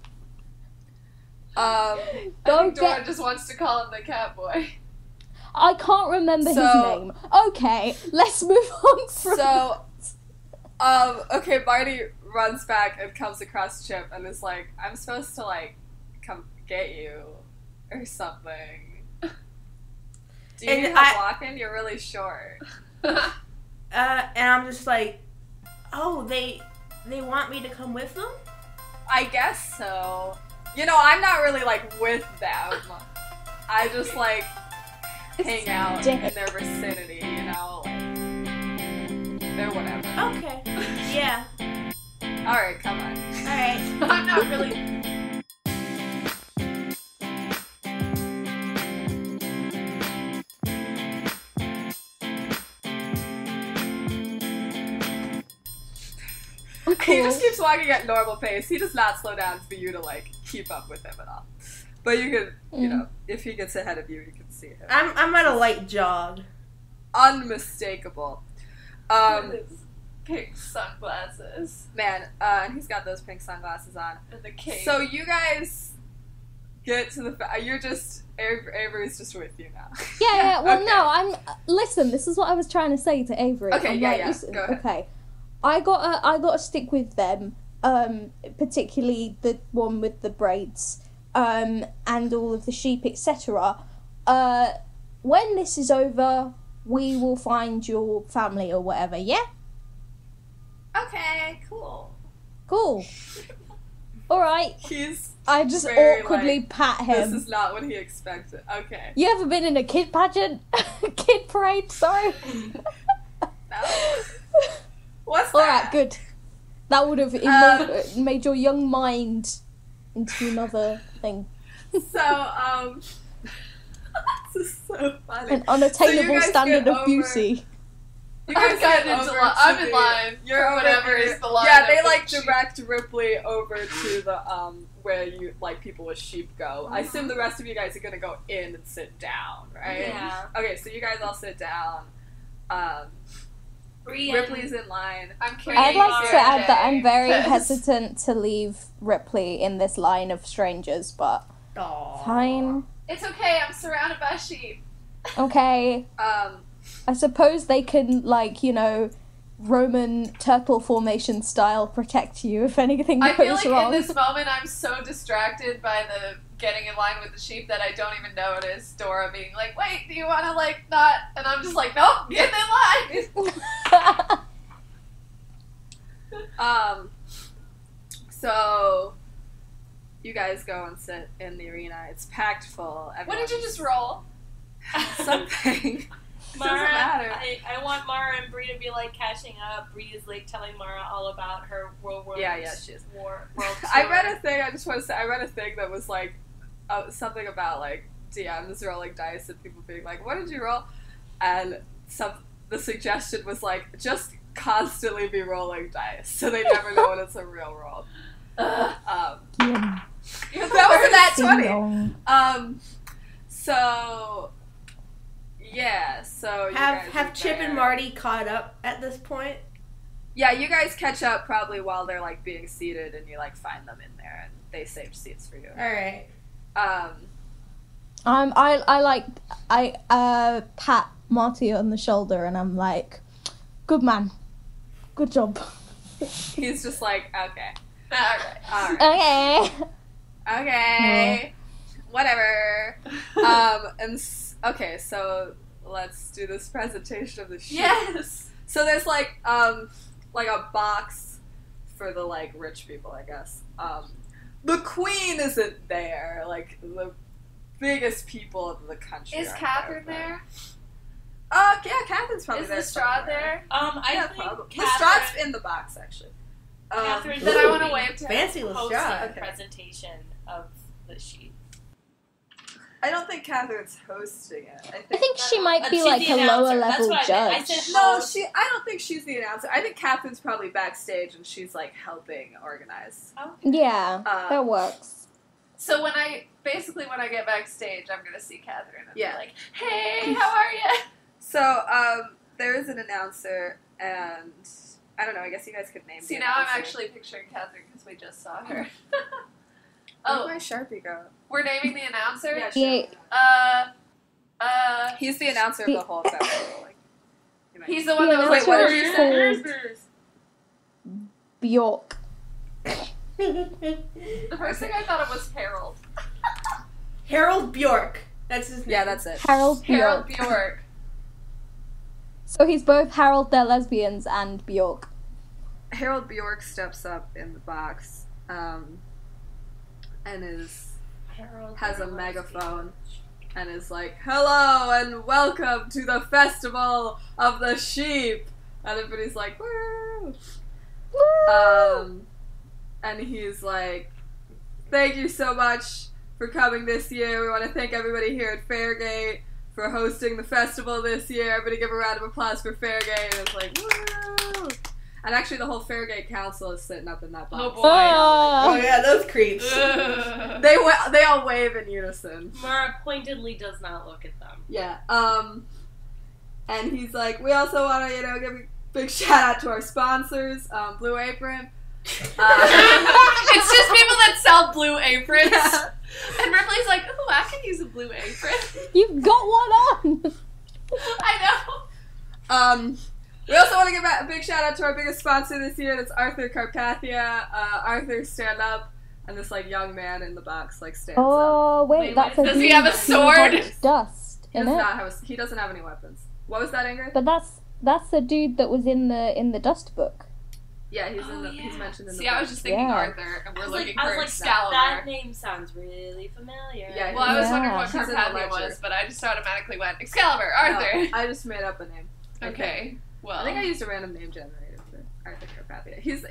I Go think Dora get. just wants to call him the Catboy. I can't remember his name. Okay, let's move on from. So, okay, Marty runs back and comes across Chip and is like, I'm supposed to, like, come get you or something. Do you And need help walking? You're really short. And I'm just like, oh, they want me to come with them? I guess so. You know, I'm not really, like, with them. I just, like, hang out in their vicinity, you know? Like, they're whatever. Okay. Yeah. Alright, come on. Alright. I'm not really. He just keeps walking at normal pace. He does not slow down for you to, like, keep up with him at all. But you can, you know, if he gets ahead of you, you can see him. I'm at a light jog. Unmistakable. With his pink sunglasses Man, and he's got those pink sunglasses on. and the cape. So you guys get to the. You're just. Avery's just with you now. Yeah. Well, Okay. no. Listen. This is what I was trying to say to Avery. Okay, I'm yeah, like, yeah, listen, go ahead. Okay. I gotta stick with them. Particularly the one with the braids. And all of the sheep, etc. When this is over, we will find your family or whatever. Yeah. Okay, cool. Cool. All right. He's. I just very, awkwardly like, pat This him. is not what he expected. Okay. You ever been in a kid pageant? Kid parade, sorry. No. What's that? Alright, good. That would have made your young mind into another thing. So, this is so funny. An unattainable guys standard get of over- beauty. You I'm guys get kind of over I'm to in the- line You're for over whatever to- is the line. Yeah, of they the like sheep. direct Ripley over to the where you like people with sheep go. I assume the rest of you guys are gonna go in and sit down, right? Yeah. Okay, so you guys all sit down. Bree Ripley's in line. I'm carrying I'd like to add that I'm very because- hesitant to leave Ripley in this line of strangers, but Aww. fine. It's okay, I'm surrounded by sheep. Okay. I suppose they can, like, you know, Roman turtle formation style protect you if anything goes I feel like wrong. in this moment I'm so distracted by the getting in line with the sheep that I don't even notice Dora being like, wait, do you want to, like, not? And I'm just like, nope, get in line. So you guys go and sit in the arena. It's packed full. What did you just roll? Something. Mara, Doesn't matter. I want Mara and Bree to be like catching up. Bree is like telling Mara all about her World Yeah, she is. War World I Tour. read a thing. I just want to say I read a thing that was like something about like DMs rolling dice and people being like, "What did you roll?" And the suggestion was like just constantly be rolling dice so they never know when it's a real roll. That wasn't that 20. So yeah, so you guys Have are Chip there. and Marty caught up at this point? Yeah, you guys catch up probably while they're like being seated, and you like find them in there, and they saved seats for you. Alright. I pat Marty on the shoulder and I'm like, good man. Good job. He's just like, okay, Alright. all right, Okay. okay, whatever. Okay, so let's do this presentation of the sheep. Yes! So there's like a box for the like rich people, I guess. The queen isn't there. Like the biggest people of the country. Is aren't Catherine but- there? Yeah, Catherine's probably Is there. Lestrade somewhere. there? I Yeah, think probably. Catherine, Lestrade's in the box, actually. Catherine Then I should want to be wave to her. Fancy hosting Lestrade. the presentation of the sheep. I don't think Catherine's hosting it. I think she might be She's like the a lower announcer. That's level what I meant. I judge. said No, host. I don't think she's the announcer. I think Catherine's probably backstage and she's like helping organize. Yeah, Um, that works. So when I get backstage, I'm gonna see Catherine and Yeah. be like, "Hey, how are you?" So, there is an announcer, and I don't know. I guess you guys could name. See, the now I'm announcer. actually picturing Catherine because we just saw her. Where'd Oh, my Sharpie go? we're naming the announcer? Yeah, Yeah, He's the announcer of the whole festival. Like, you know. He's the one that was Yeah, like, what that's did you right. say? Bjork. The first thing I thought of was Harold. Harold Bjork. That's his name. Yeah, that's it. Harold Harold Bjork. Bjork. So he's both Harold the Lesbians and Bjork. Harold Bjork steps up in the box, and has a megaphone and is like, "Hello and welcome to the Festival of the Sheep," and everybody's like, "Woo!" And he's like, "Thank you so much for coming this year. We want to thank everybody here at Fairgate for hosting the festival this year. Everybody give a round of applause for Fairgate." And it's like, "Woo!" And actually, the whole Fairgate Council is sitting up in that box. Oh boy. Oh yeah, those creeps. They all wave in unison. Mara pointedly does not look at them. Yeah. And he's like, we also want to, give a big shout out to our sponsors, Blue Apron. It's just people that sell blue aprons. Yeah. And Ripley's like, oh, I can use a blue apron. You've got one on! I know. We also want to give a big shout out to our biggest sponsor this year. That's Arthur Carpathia. Arthur, stand up. And this young man in the box stands up. Oh, wait, Wait, that's a does he dude have a who sword? has dust He in does it. not have he doesn't have any weapons. What was that, Ingrid? But that's the dude that was in the dust book. Yeah, he's he's mentioned in the See, I was just thinking Yeah. Arthur, and we're looking for Excalibur. that name sounds really familiar. Yeah, Well, I was wondering Yeah. what He's in the Carpathia ledger. was, but I just automatically went, Excalibur, Arthur. No, I just made up a name. Okay, well. I think I used a random name generator for Arthur Carpathia. He's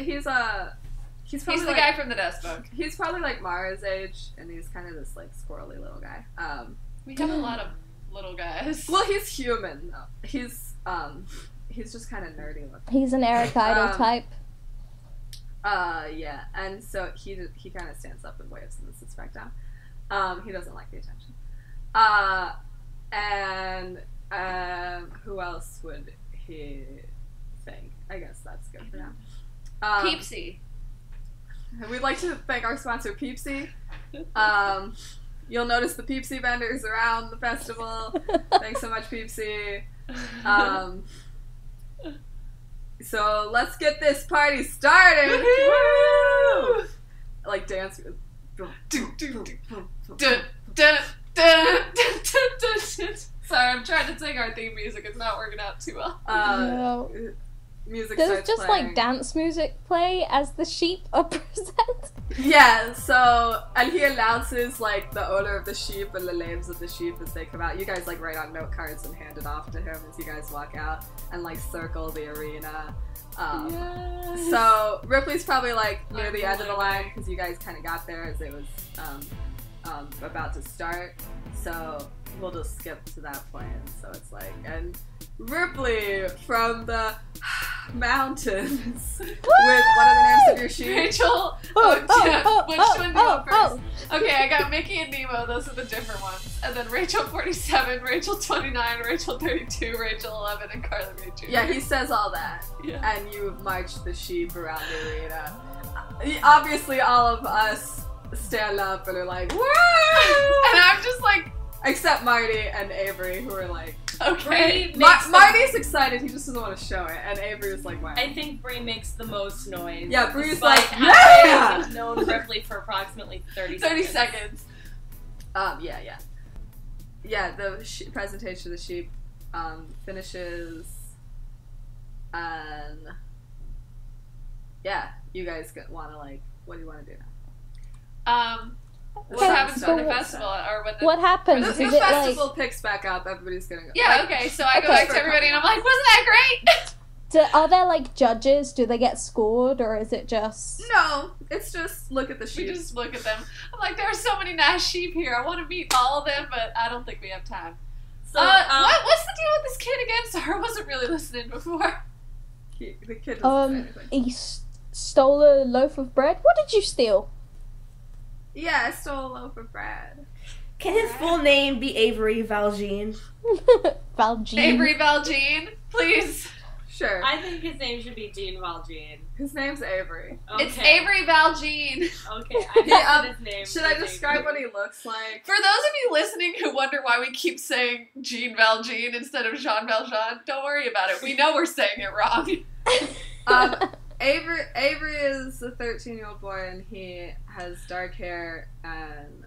He's probably the guy from the dust book. He's probably Mara's age, and he's kind of this squirrely little guy. We have a lot of little guys. Well, he's human though. He's just kind of nerdy looking. He's an Eric Idle type. Yeah, and so he kind of stands up and waves and sits back down. He doesn't like the attention. And who else would he think? I guess that's good for now. Peepsy. We'd like to thank our sponsor, Peepsy. You'll notice the Peepsy vendors around the festival. Thanks so much, Peepsy. So let's get this party started. Woo! Dance. Dun, dun, dun, dun, dun. Sorry, I'm trying to sing our theme music. It's not working out too well. No. Music There's starts just playing. dance music play as the sheep are present. Yeah, so, and he announces, the owner of the sheep and the names of the sheep as they come out. You guys, write on note cards and hand it off to him as you guys walk out and, circle the arena. Yes. So, Ripley's probably, near the end of the Unbelievable. line because you guys kind of got there as it was, about to start. So, we'll just skip to that point. So it's and Ripley from the mountains with what are the names of your sheep? Rachel. Which one do you want first? Okay, I got Mickey and Nemo. Those are the different ones. And then Rachel 47, Rachel 29, Rachel 32, Rachel 11, and Carly Rae Jr. Yeah, he says all that. Yeah. And you march the sheep around the arena. Obviously, all of us stand up and are like, woo! And I'm just Except Marty and Avery, who are okay. Marty's excited, he just doesn't want to show it. And Avery's wow. I think Bree makes the most noise. Yeah, Bree's despite yeah! having known Ripley for approximately 30 seconds. Yeah. Yeah, the presentation of the sheep finishes, and yeah, you guys want to what do you want to do now? What Okay, happens so during the festival, or when the What happens? The Is it festival picks back up, everybody's gonna go. Yeah, okay, so I go Okay. back to everybody and I'm like, wasn't that great? are there judges? Do they get scored, or is it just? No, it's just look at the We sheep. just look at them. I'm like, there are so many nice sheep here. I want to meet all of them, but I don't think we have time. So, What's the deal with this kid again? Sorry, I wasn't really listening before. The kid doesn't say anything. He stole a loaf of bread. What did you steal? Yeah, I stole a loaf of bread. Can his full name be Avery Valjean? Valjean. Avery Valjean, please. Sure. I think his name should be Jean Valjean. His name's Avery. Okay. It's Avery Valjean. Okay, I Yeah, said his name. Should I was describe Avery. what he looks like? For those of you listening who wonder why we keep saying Jean Valjean instead of Jean Valjean, don't worry about it. We know we're saying it wrong. Avery is a 13-year-old boy, and he has dark hair and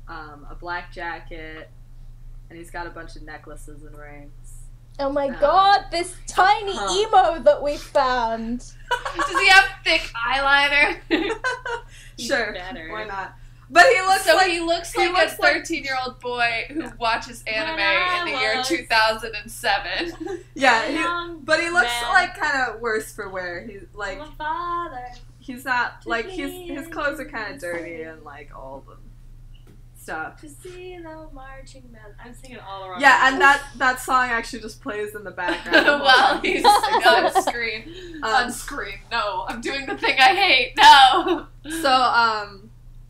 a black jacket, and he's got a bunch of necklaces and rings. Oh my god, this tiny emo that we found. Does he have thick eyeliner? Sure, better. why not? But he looks So like he looks he like looks a like- 13-year-old boy who watches anime I in the year was- 2007. but he looks Man. like kind of worse for wear. He's like My father. he's not like his clothes are kind of dirty and like old and stuff. To see the marching men. I'm singing all around. Yeah, and that song actually just plays in the background. the whole Well, time. he's on screen. On screen. No, I'm doing the thing I hate. No. So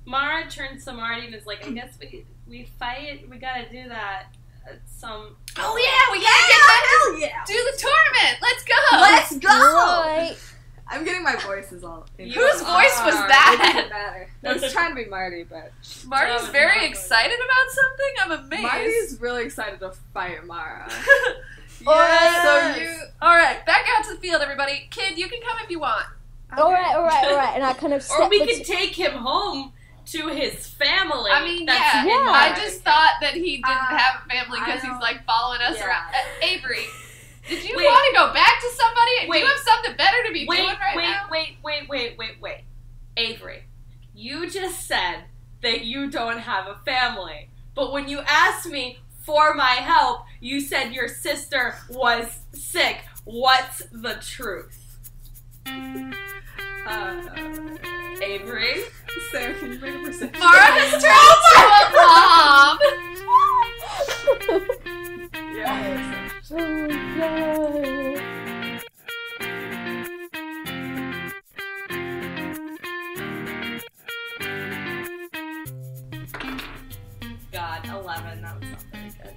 Mara turns to Marty and is like, I guess we fight. We gotta do that. At some. Oh yeah, we gotta get that. hell yeah! Do the tournament. Let's go. Let's go! Right. I'm getting my voices all. Whose Whose voice was It that? doesn't matter. I was trying to be Marty, but Marty's That was very not excited about something. I'm amazed. Marty's really excited to fight Mara. So you. All right, back out to the field, everybody. Kid, you can come if you want. Alright. And I kind of Or step we bet- can take him home to his family. I mean, That's yeah. in Yeah. I Marty. just thought that he didn't have a family I because he's don't- like following us Yeah. around. Avery, did you Wait. want to go back to somebody? Do Wait. you have something better to be doing right now? Wait. Avery, you just said that you don't have a family. But when you asked me for my help, you said your sister was sick. What's the truth? Avery? Sarah, can you bring a perception? Mara has turned into a mom. Yeah. Oh, no. God, 11. That was not very good.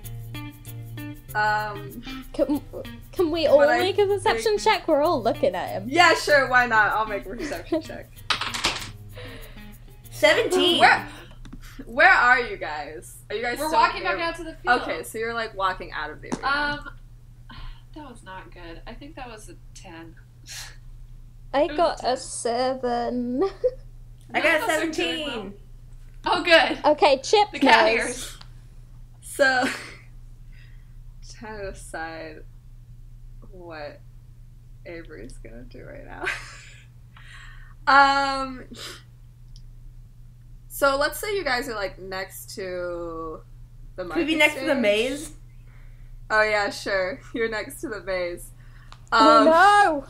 Can we all But I make a perception check? We're all looking at him. Yeah, sure, why not? I'll make a perception check. 17. Where are you guys? Are you guys We're still walking near- back out to the field. Okay, so you're like walking out of the arena. That was not good. I think that was a 10. I got a 7. I got a None of us are doing 17. Oh, good. Okay, Chip The cat knows. ears. So, trying to decide what Avery's gonna do right now. So let's say you guys are like next to the market Could we be next to the stage. maze? Oh yeah, sure. You're next to the maze. Oh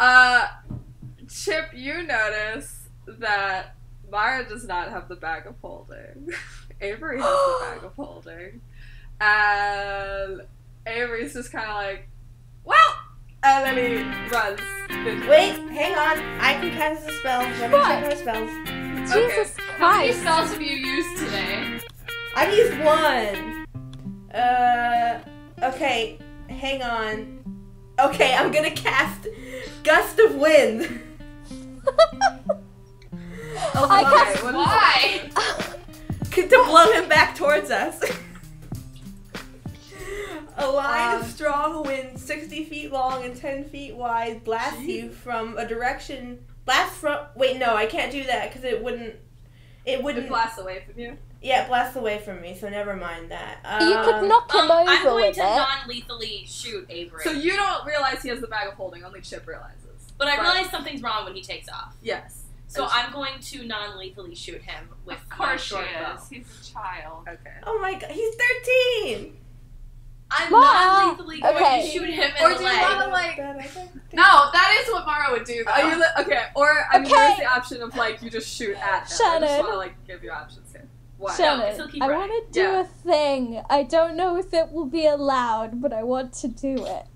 no! Chip, you notice that Mara does not have the bag of holding. Avery has the bag of holding. And Avery's just kind of like, well! And then he runs. Wait, hang on. I can cast a spell. Let me check my spells. Jesus How many Christ! spells have you used today? I've used one. Okay, hang on. Okay, I'm gonna cast Gust of Wind. I cast. what is Why? To blow him back towards us. A line of strong wind 60 feet long and 10 feet wide blasts you from a direction. Blast from. Wait, no, I can't do that because it wouldn't. It wouldn't. It blasts away from you. Yeah, it blasts away from me, so never mind that. You could knock him I'm over going with to it. non-lethally shoot Avery. So you don't realize he has the bag of holding, only Chip realizes. but I realize something's wrong when he takes off. Yes. So I'm going to non-lethally shoot him with Of my course she short bow. is. He's a child. Okay. Oh my god, he's 13! I'm Wow. non-lethally going Okay. to shoot him in Or the do you leg. want to like... No, that is what Mara would do, though. Are you okay, or I mean, Okay. there's the option of like you just shoot at him. I just Shannon. want to like give you options here. What? Shannon, still keep I running. want to do Yeah. a thing. I don't know if it will be allowed, but I want to do it.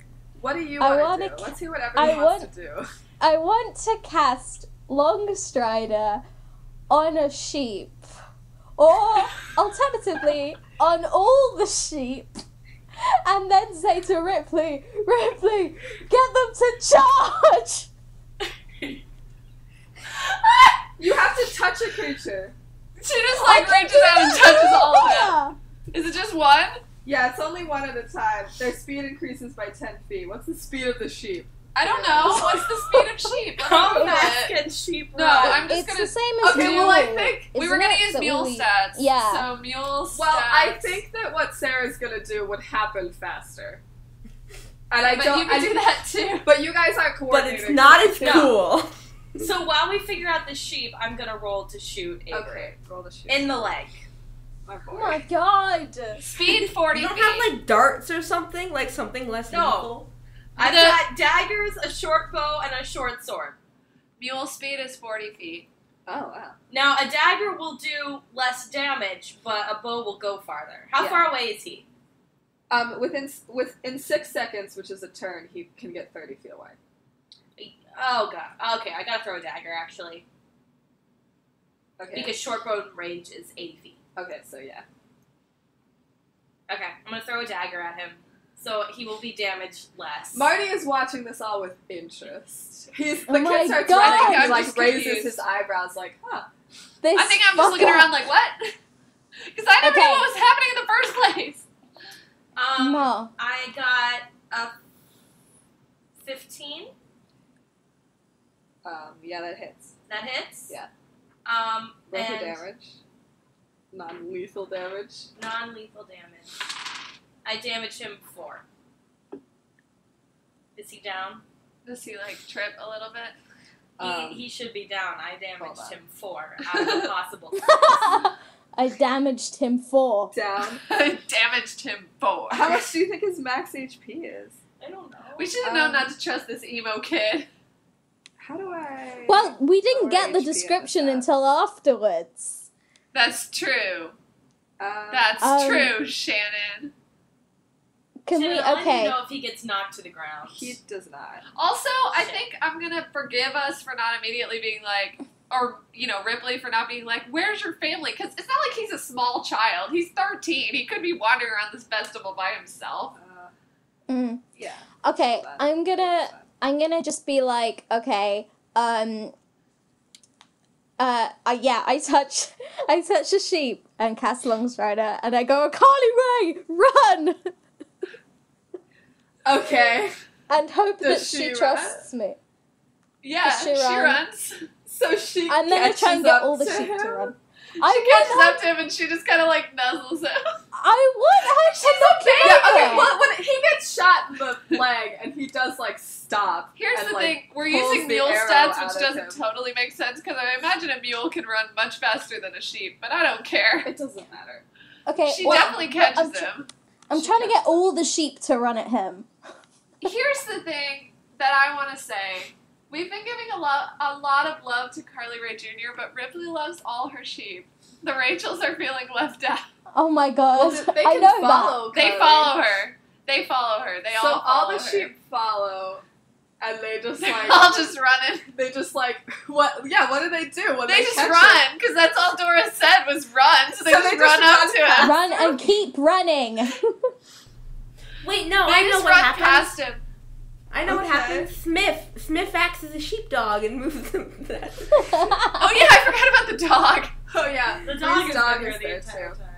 What do you I want wanna to do? Let's see what I everyone wants want- to do. I want to cast Longstrider on a sheep. Or, alternatively, on all the sheep. and then say to Ripley, Ripley, get them to charge! You have to touch a creature. She just like reaches out and touches all of them. Is it just one? Yeah, it's only one at a time. Their speed increases by 10 feet. What's the speed of the sheep? I don't know. What's the speed of sheep? How Let me fast Google it. can sheep No, run? I'm just It's gonna. the same as Okay, mule. well, I think We were Isn't gonna it use that mule we- stats. Yeah. So mule stats. Well, I think that what Sarah's gonna do would happen faster. And I But don't. you can do that too. But you guys aren't But coordinating. it's not as No. cool. So while we figure out the sheep, I'm gonna roll to shoot Avery. Okay, roll the sheep. In the leg. My boy. Oh my god! Speed 40 You don't feet. have like darts or something? Like something less No. lethal? I've The- got daggers, a short bow, and a short sword. Mule speed is 40 feet. Oh, wow. Now, a dagger will do less damage, but a bow will go farther. How Yeah. far away is he? Within 6 seconds, which is a turn, he can get 30 feet away. Oh, God. Okay, I gotta throw a dagger, actually. Okay. Because short bow range is 80 feet. Okay, so yeah. Okay, I'm gonna throw a dagger at him. So he will be damaged less. Marty is watching this all with interest. The Oh my kid starts God. running and I'm like just raises confused. his eyebrows like, huh. This I think I'm just looking fucker. around like, what? Because I never Okay. knew what was happening in the first place. No. I got a 15. Yeah, that hits. That hits? Yeah. And Roll for damage. Non-lethal damage. non-lethal damage. I damage him 4. Is he down? Does he like trip a little bit? He should be down. I hold damaged on. him 4 out of the possible. I damaged him 4. Down. Damaged him 4. How much do you think his max HP is? I don't know. We should have known not to trust this emo kid. How do I... Well, we didn't Lower get the HP description at the top. until afterwards. That's true. Um, That's true, Shannon. Can Shannon, we? I'll let you Okay. know if he gets knocked to the ground. He does not. Also, I think I'm gonna forgive us for not immediately being like, or, you know, Ripley for not being like, where's your family? Because it's not like he's a small child. He's 13. He could be wandering around this festival by himself. Yeah. Okay, That- I'm gonna just be like, okay, I touch a sheep and cast Longstrider, and I go, Carly Ray, run, Okay. and hope Does that she she run? trusts me. Yeah, She she run. runs. So she I'm gonna catches try and get up all the to sheep him? to run. She I catches would up to him and she just kind of like nuzzles him. I would have to look Yeah, okay, over. well, when he gets shot in the leg and he does, like, stop. Here's and, the like, thing, we're pulls using the mule arrow stats, out which of doesn't him. totally make sense, because I imagine a mule can run much faster than a sheep, but I don't care. It doesn't matter. Okay, She well, definitely catches I'm tr- him. I'm She trying to get catches all the sheep to run at him. Here's the thing that I want to say. We've been giving a lot of love to Carly Rae Jr., but Ripley loves all her sheep. The Rachels are feeling left out. Oh my god, Well, they I can know that. follow They Carly. follow her. They follow her. They So all all follow the her. sheep follow, and they just, They're like... all just running. They just, like... What? Yeah, what do they do when They they just catch run, because that's all Dora said was run, so they just run up to him. Run and keep running. Wait, no, They I know just what run happens. past him. I know what Okay. happens. Smith acts as a sheepdog and moves them. Oh yeah, I forgot about the dog. Oh, yeah. The dog Bree's is dog bigger is the there, entire too. time.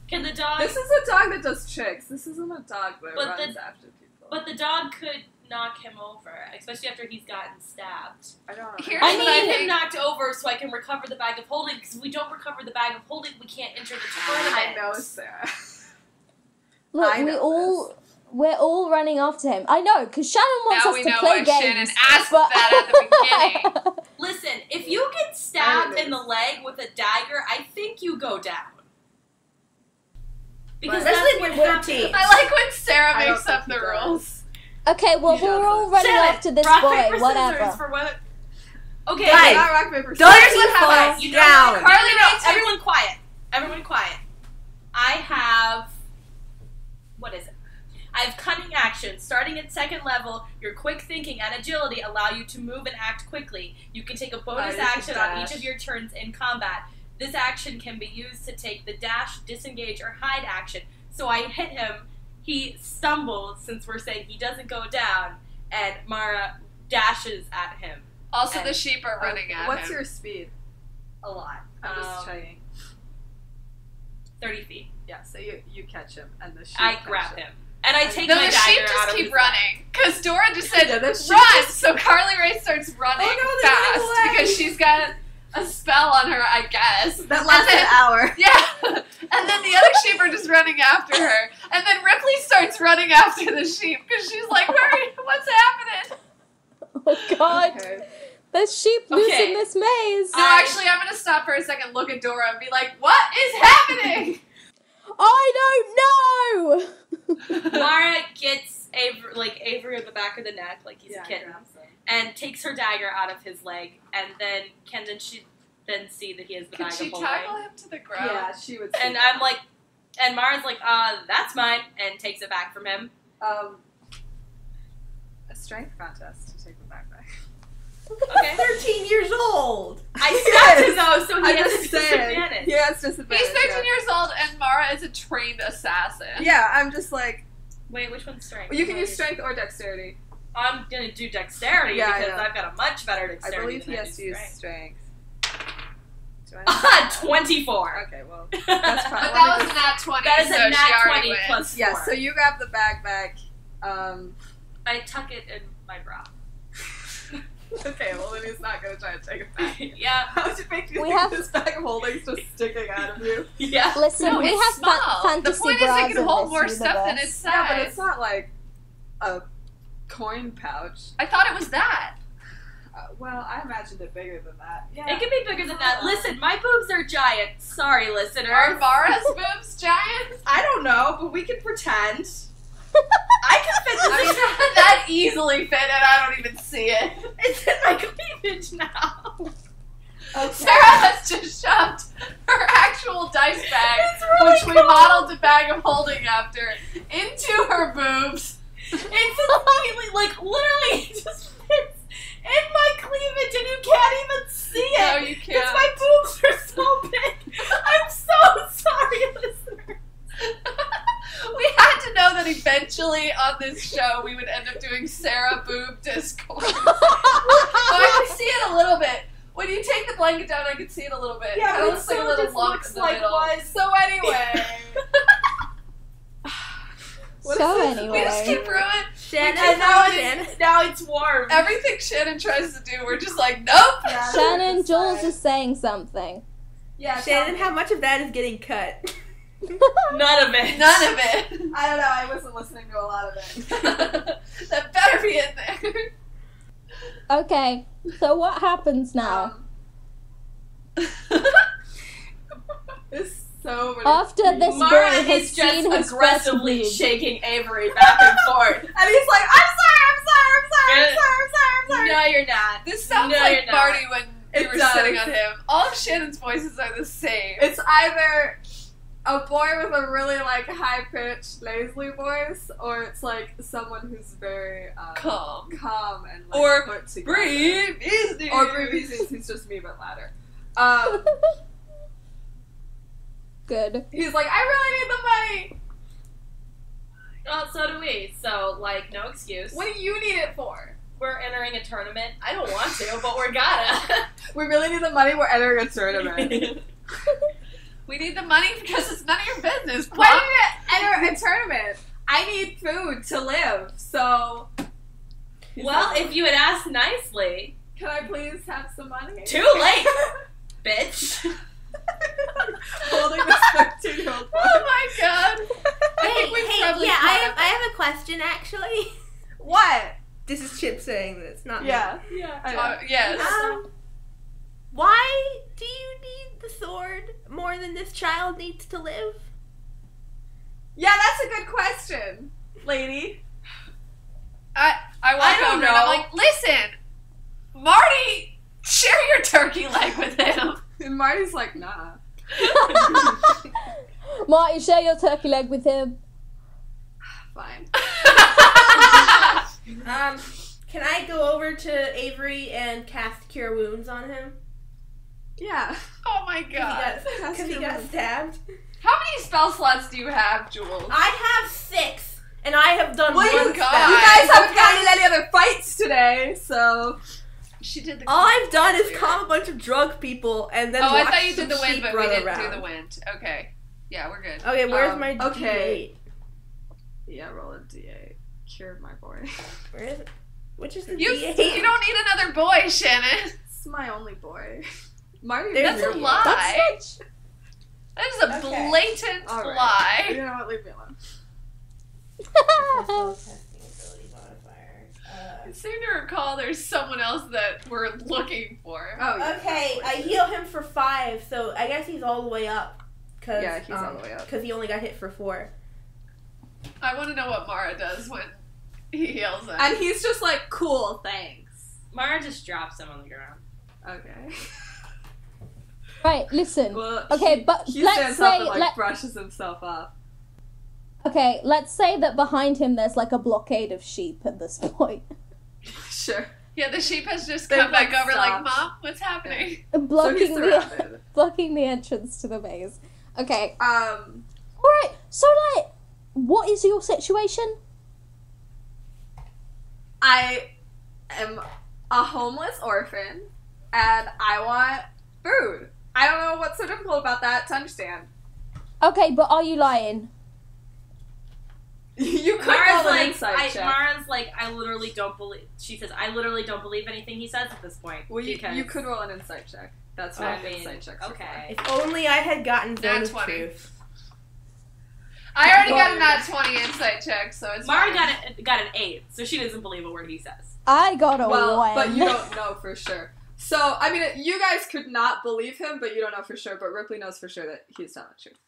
Can the dog? This is a dog that does tricks. This isn't a dog that But runs the- after people. But the dog could knock him over, especially after he's gotten stabbed. I don't know. Here's I what I need him think. knocked over so I can recover the bag of holding. Because if we don't recover the bag of holding, we can't enter the I tournament. know, Sarah. Look, I know we're all running after him. I know, because Shannon wants Now us we to know play why games. Shannon asked but that at the beginning. Listen, if you get stabbed I in the leg with a dagger, I think you go down. Because Especially that's when what we're happens. teams. I like when Sarah I don't makes up think the he does. rules. Okay, well, He we're all doesn't. running Shannon, after this rock, boy, paper, whatever. scissors for what? Okay, Guys, Not rock, paper, Don't scissors. you what fall happens. You know down. what? Carly, no, everyone quiet. Everyone quiet. I have... What is it? I have cunning action. Starting at second level, your quick thinking and agility allow you to move and act quickly. You can take a bonus you can action on dash. each of your turns in combat. This action can be used to take the dash, disengage, or hide action. So I hit him. he stumbles, since we're saying he doesn't go down, and Mara dashes at him. Also, And- the sheep are running at What's him. your speed? A lot. I'm just checking. 30 feet. Yeah, so you catch him, and the sheep I catch grab him. And I take No, my the dagger sheep out just of keep his running. Because Dora just said, Yeah, the sheep run! just- So Carly Rae starts running Oh, no, they're fast running away. because she's got a spell on her, I guess. That lasts And an then- hour. Yeah. And then the other sheep are just running after her. And then Ripley starts running after the sheep because she's like, hurry, what's happening? Oh god. Okay. There's sheep loose Okay. in this maze. No, actually, I'm going to stop for a second, look at Dora, and be like, what is happening? I don't know! Mara gets Avery in the back of the neck, like he's a kitten, grabs him. and takes her dagger out of his leg, and then she see that he has the Can bag she of holding. tackle him to the ground? Yeah, she would. And see I'm that. like, and Mara's like, that's mine, and takes it back from him. A strength contest to take the backpack. Okay. 13 years old. I stabbed him though, so he I'm has just saying. disadvantage. He has disadvantage. He's 13 years old, and Mara is a trained assassin. Yeah, I'm just like, Wait, which one's strength? you can use strength or dexterity. I'm gonna do dexterity Yeah, I because know. I've got a much better I dexterity believe he than has to use strength. strength. 24. Okay, well, That's that's fine. But that was a nat 20, That is so a she nat already 20 wins. plus 4. Yeah, so you grab the bag back. I tuck it in my bra. Okay, well then he's not gonna try to take it back. Yeah. How does it make you We think have- this bag of holding's just sticking out of you? Yeah. Listen, No, we it's have small. fantasy The point is bras it can in hold this more stuff than universe. its size. Yeah, but it's not like a coin pouch. I thought it was that. Well, I imagined it bigger than that. Yeah. It can be bigger than that. Listen, my boobs are giant. Sorry, listeners. Are Mara's boobs giant? I don't know, but we can pretend. I can fit I this. mean, that easily fit, and I don't even see it. It's in my cleavage now. Okay. Sarah has just shoved her actual dice bag, It's really which we cool. modeled the bag of holding after, into her boobs. It's immediately, literally, it just fits in my cleavage, and you can't even see it. No, you Because can't. my boobs are so big. I'm so sorry, listeners. We had to know that eventually on this show we would end up doing Sarah boob discourse. So I can see it a little bit. When you take the blanket down, I can see it a little bit. Yeah, it but it looks like a still little just lump looks in the like middle. one. So anyway, we just keep ruining Shannon, And now Shannon. it's warm. everything Shannon tries to do. We're just like, nope. Yeah, Shannon, that's Jules fine. is saying something. Yeah, Shannon, how much of that is getting cut? None of it. None of it. I don't know, I wasn't listening to a lot of it. That better be in there. Okay, so what happens now? There's so many. After this Mara boy has is just seen his aggressively first shaking Avery back and forth. And he's like, I'm sorry. No, you're not. This sounds No, like you're not. Marty when we It were does. sitting on him. All of Shannon's voices are the same. It's either a boy with a really high pitched, nasally voice, or it's someone who's very Calm. and Or put together. Bree Beasley. Or Bree Beasley, he's just me but louder. Good. He's like, I really need the money. Well, so do we. So, no excuse. What do you need it for? We're entering a tournament. I don't want to, but we're gotta. We really need the money. We're entering a tournament. We need the money because it's none of your business. Why Pop. do you enter a tournament? I need food to live, so. Well, if you had asked nicely, Can I please have some money? too late, bitch. Holding this 13-year-old boy. Oh my god. I think Hey, we've hey, probably yeah, caught I have a question actually. What? This is Chip saying this, not me. Yeah. Yeah. I know. yes. Why do you need the sword more than this child needs to live? Yeah, that's a good question, lady. I walk I don't over and I'm know. like, listen, Marty, share your turkey leg with him. And Marty's like, nah. Marty, share your turkey leg with him. Fine. Can I go over to Avery and cast Cure Wounds on him? Yeah. Oh my god. Because he got stabbed. How many spell slots do you have, Jules? I have 6. And I have done Well, one you step. guys haven't gotten in any other fights today, so... She did the All I've done is earlier. calm a bunch of drug people and then Oh, I watch thought you did some the wind, sheep but we run didn't around. do the wind. Okay. Yeah, we're good. Okay, where's my okay. D8? Yeah, roll a D8. Cured my boy. Where is it? Which is the You D8? don't need another boy, Shannon. It's my only boy. Marty, There's That's a your- lie. That is a Okay. blatant All right. lie. You know what? Leave me alone. I seem to recall there's someone else that we're looking for. Oh, yeah. Okay, I heal him for 5, so I guess he's all the way up. Cause, Yeah, he's all the way up. Because he only got hit for 4. I want to know what Mara does when he heals him. And he's just like, cool, thanks. Mara just drops him on the ground. Okay. Right, listen. Well, Okay, but he let's stands up say and like let- brushes himself up. okay, let's say that behind him there's like a blockade of sheep at this point. Sure. Yeah, the sheep has just They've, come back like, over like, stopped. Mom, what's happening? So he's blocking the surrounded. blocking the entrance to the maze. Okay. Alright, So like what is your situation? I am a homeless orphan, and I want food. I don't know what's so difficult about that to understand. Okay, but are you lying? You could Mara's roll an like, insight check. Mara's like, I literally don't believe. She says, I literally don't believe anything he says at this point. Well, because you could roll an insight check. That's what I mean, insight checks are okay. If only I had gotten Zone Nat of 20. Truth. I already got Well, a nat 20 insight check, so it's Mara fine. got an 8, so she doesn't believe a word he says. I got a Well, 1. but you don't know for sure. So, I mean, you guys could not believe him, but you don't know for sure. But Ripley knows for sure that he's telling the truth.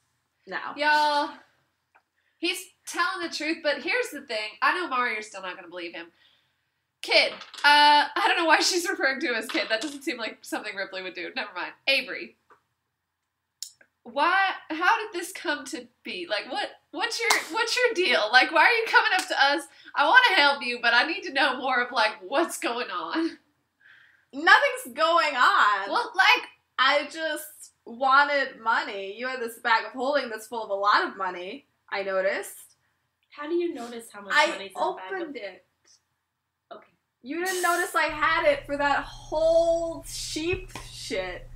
Now. Y'all, he's telling the truth, but here's the thing. I know Mario's still not going to believe him. Kid. I don't know why she's referring to him as kid. That doesn't seem like something Ripley would do. Never mind. Avery. How did this come to be? Like, what's your deal? Like, why are you coming up to us? I want to help you, but I need to know more of, like, what's going on. Nothing's going on. Well, like, I just wanted money. You had this bag of holding that's full of a lot of money, I noticed. How do you notice how much I money's in the bag of... opened it. Okay. You didn't notice I had it for that whole sheep shit.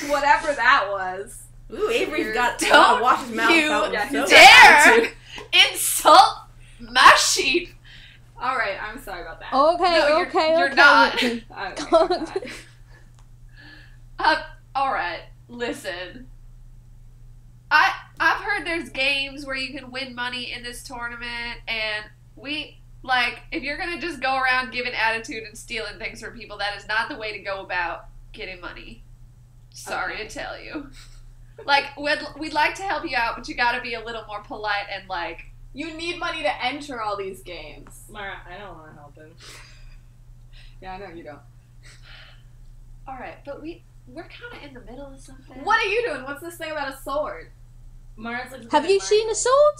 Whatever that was. Ooh, Avery's got Don't to wash his mouth you out with Yeah, soap. dare insult my sheep. Alright, I'm sorry about that. Okay, No, you're- okay, you're okay. not. Ripley. Okay, fine. Alright, listen. I've heard there's games where you can win money in this tournament, and if you're gonna just go around giving attitude and stealing things from people, that is not the way to go about getting money. Sorry Okay. to tell you. Like, we'd like to help you out, but you gotta be a little more polite and, like... You need money to enter all these games. Mara, I don't want to help him. Yeah, I know you don't. Alright, but we're kind of in the middle of something. What are you doing? What's this thing about a sword? Mara's like, Have you seen a sword?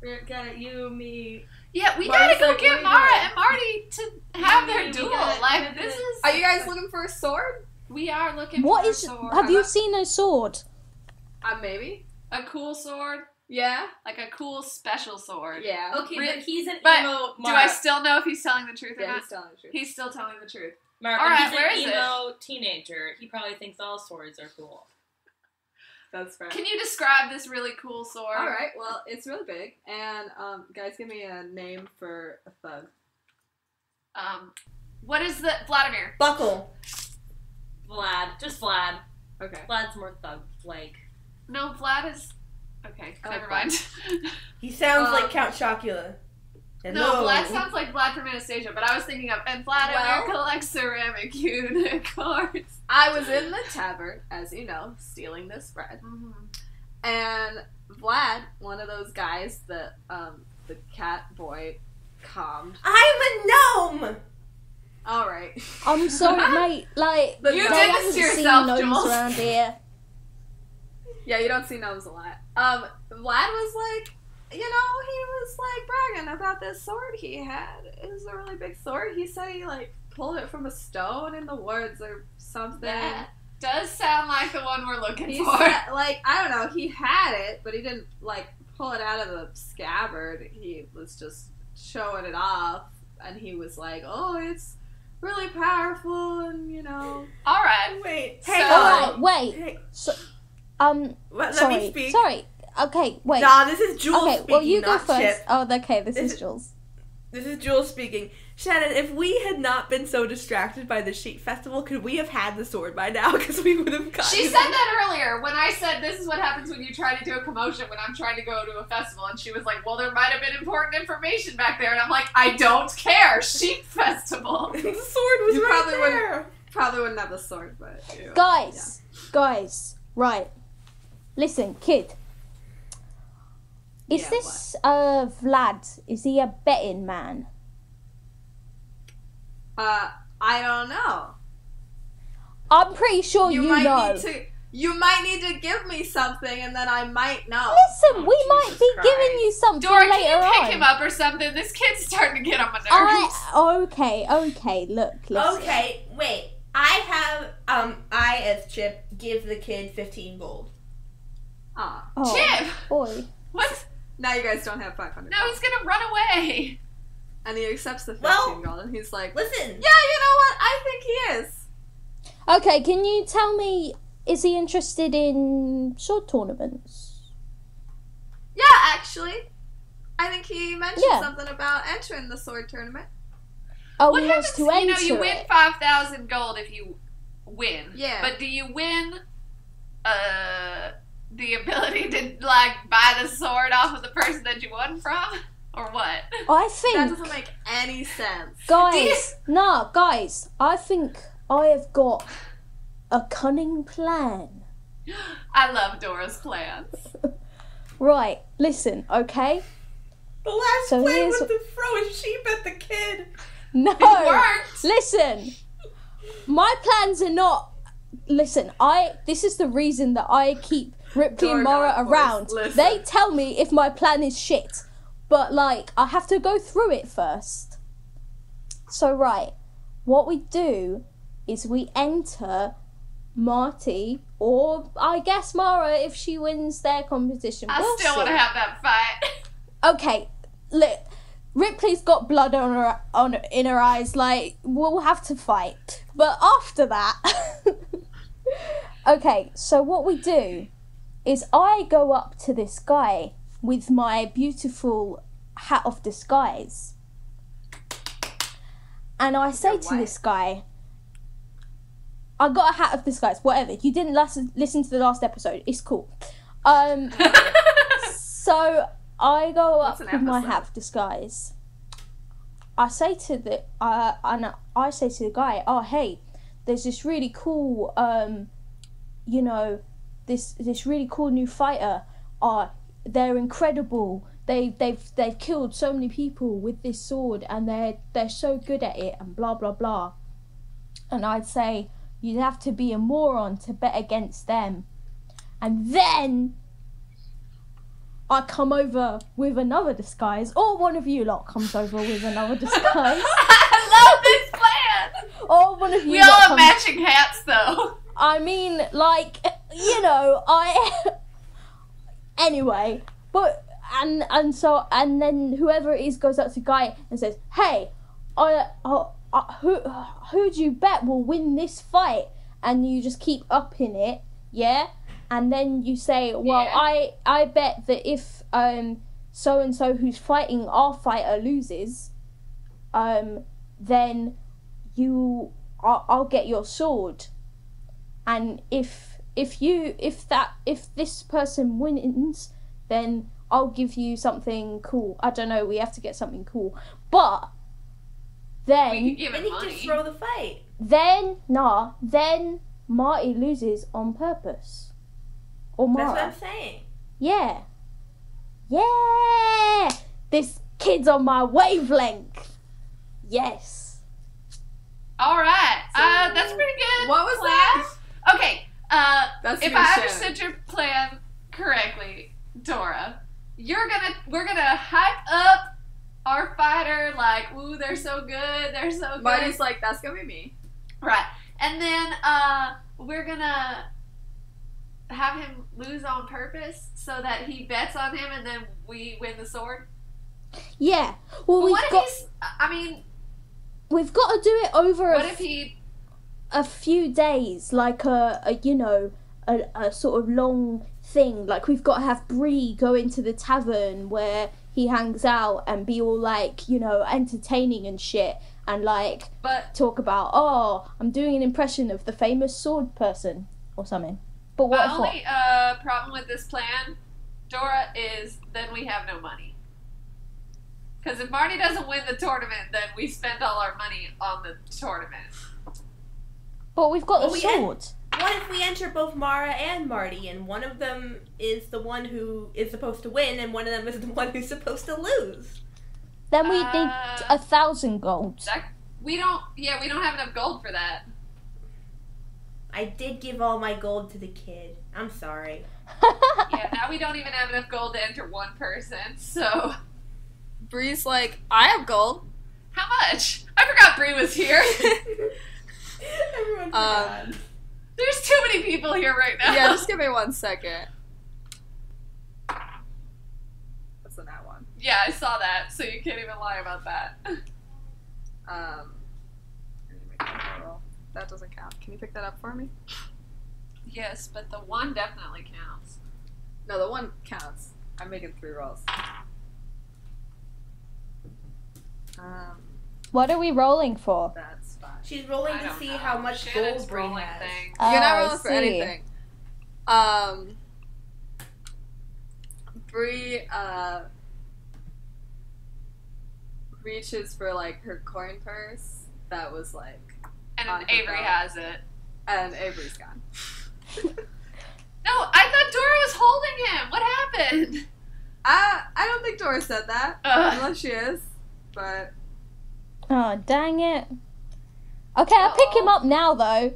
we're gonna, you, me. Yeah, we Marty's gotta go like, get what are you Mara doing? and Marty to have their We duel. gotta- Like, this is... Are you guys looking for a sword? We are looking What for is? a sword. Have you seen a sword? Maybe. A cool sword? Yeah? Like a cool special sword. Yeah. Okay, but he's an But emo. Do Mara, I still know if he's telling the truth or Yeah, not? he's telling the truth. He's still telling the truth. Mara, All but right, he's where an is it? emo teenager. He probably thinks all swords are cool. That's fair. Can you describe this really cool sword? Alright, well, it's really big. And, guys, give me a name for a thug. What is the... Vladimir. Buckle. Vlad, just Vlad. Okay. Vlad's more thug-like. No, Vlad is... Okay, Oh, never fine. mind. He sounds like Um, Count Chocula. No, Hello. Vlad sounds like Vlad from Anastasia, but I was thinking of... And Vladimir Well- collects ceramic unicorns. I was in the tavern, as you know, stealing this bread. And Vlad, one of those guys that, the cat boy calmed. I'm a gnome! Alright. I'm sorry, mate. Like, But You no did one this haven't to seen yourself, gnomes Jules. around here. Yeah, you don't see gnomes a lot. Vlad was like, you know, he was like bragging about this sword he had. It was a really big sword. He said he like pulled it from a stone in the woods or something. That does sound like the one we're looking He for. said, like, I don't know, he had it, but he didn't like pull it out of the scabbard. He was just showing it off, and he was like, "Oh, it's really powerful," and All right. Wait, So- hang Alright, on. wait. Hey, So, let sorry. me speak. Sorry. Okay, wait. Nah, this is Jules Okay, speaking, well, you go not first. Chip. Oh, okay, this This is is- Jules. This is Jules speaking. Shannon, if we had not been so distracted by the sheep festival, could we have had the sword by now? Because we would have gotten She it. said that earlier when I said this is what happens when you try to do a commotion when I'm trying to go to a festival, and she was like, "Well, there might have been important information back there," and I'm like, "I don't care. Sheep festival." The sword was You right probably there. Probably wouldn't have the sword, but Guys, right. Listen, kid. Is Yeah, this Vlad? Is he a betting man? I don't know. I'm pretty sure you might know. You might need to give me something, and then I might know. Listen, we might Jesus be Christ. giving you something Dora, later can you pick on. him up or something? This kid's starting to get on my nerves. Okay, look, listen. Okay, wait. I as Chip, give the kid 15 gold. Ah. Oh, Chip! boy. What? Now you guys don't have 500 No, gold. he's gonna run away. And he accepts the 15 Well- gold, and he's like, Listen. "Yeah, you know what? I think he is." Okay, can you tell me, is he interested in sword tournaments? Yeah, actually. I think he mentioned Yeah. something about entering the sword tournament. Oh, What he happens? wants to enter You win it. 5,000 gold if you win. Yeah. But do you win the ability to buy the sword off of the person that you won from, or what? I That think, doesn't make any sense. guys, I think I have got a cunning plan. I love Dora's plans. Right, listen, okay? The last So plan here's- was to throw a sheep at the kid. No, It worked. listen. My plans are not. Listen, this is the reason that I keep Ripley and Dora, Mara of course, around. listen. They tell me if my plan is shit, but I have to go through it first. So right, what we do is we enter Marty, or I guess Mara if she wins their competition. I We'll still want see. to have that fight. Okay, look, Ripley's got blood in her eyes. We'll have to fight, but after that, okay. So what we do is I go up to this guy with my beautiful hat of disguise, and I say to this guy, "I got a hat of disguise. Whatever. You didn't listen to the last episode. It's cool." So I go What's up an with my episode? hat of disguise. I say to the guy, "Oh, hey, there's this really cool, this really cool new fighter. They're incredible. They've killed so many people with this sword, and they're so good at it, and blah blah blah." And I'd say, "You'd have to be a moron to bet against them." And then I come over with another disguise, or one of you lot comes over with another disguise, I love this plan. or one of you We all lot have comes. matching hats, though. I mean, anyway, but and then whoever it is goes up to Guy and says, "Hey, who do you bet will win this fight?" And you just keep upping it, yeah. And then you say, "Well, Yeah. I bet that if so and so who's fighting our fighter loses, then I'll get your sword. And if this person wins, then I'll give you something cool. I don't know. We have to get something cool, but We then could give Then him he money. just throw the fight. then Marty loses on purpose, or That's Mara. what I'm saying. Yeah. This kid's on my wavelength. Yes. All right. So, That's pretty good. What was plan. that? Okay. That's If you, I Shannon. understood your plan correctly, Dora, we're gonna hype up our fighter ooh, they're so good, they're so good. Marty's like, "That's gonna be me." Right. And then we're gonna have him lose on purpose so that he bets on him and then we win the sword? Yeah. Well, But what if he's... I mean... we've got to do it over What if he... a few days, like a sort of long thing. Like, we've got to have Bree go into the tavern where he hangs out and be all like, entertaining and shit, and like talk about, oh, I'm doing an impression of the famous sword person or something. But what? The only problem with this plan, Dora, is then we have no money. Because if Marty doesn't win the tournament, then we spend all our money on the tournament. But we've got the sword. What if we enter both Mara and Marty, and one of them is the one who is supposed to win, and one of them is the one who's supposed to lose? Then we need 1,000 gold. We don't have enough gold for that. I did give all my gold to the kid. I'm sorry. Yeah, now we don't even have enough gold to enter one person, so... Bree's like, I have gold. How much? I forgot Bree was here. Everyone forgot. There's too many people here right now. Yeah, just give me 1 second. That's the nat one. Yeah, I saw that, so you can't even lie about that. That doesn't count. Can you pick that up for me? Yes, but the one definitely counts. No, the 1 counts. I'm making 3 rolls. What are we rolling for? That's fine. She's rolling I to don't see know. how much Shannon's gold Bree rolling has. things. You're not I rolling for see. anything. Bree, reaches for, like, her coin purse that was, like... And on her Avery belt. has it. And Avery's gone. No, I thought Dora was holding him. What happened? I don't think Dora said that. Unless she is. But... Oh, dang it. Okay, I'll pick him up now, though.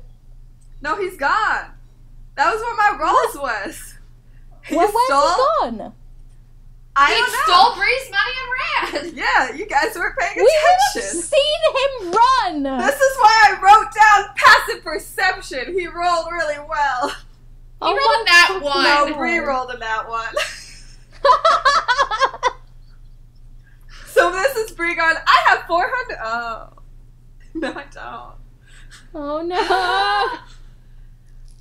No, he's gone. That was what my rolls was. He Well, stole... where's he gone? I He don't know. stole Bree's money and ran. Yeah, you guys weren't paying We would have attention. seen him run! This is why I wrote down passive perception. He rolled really well. He rolled a nat one. No, Bree rolled in that one. So this is Bree going, I have 400. Oh. No, I don't. Oh, no.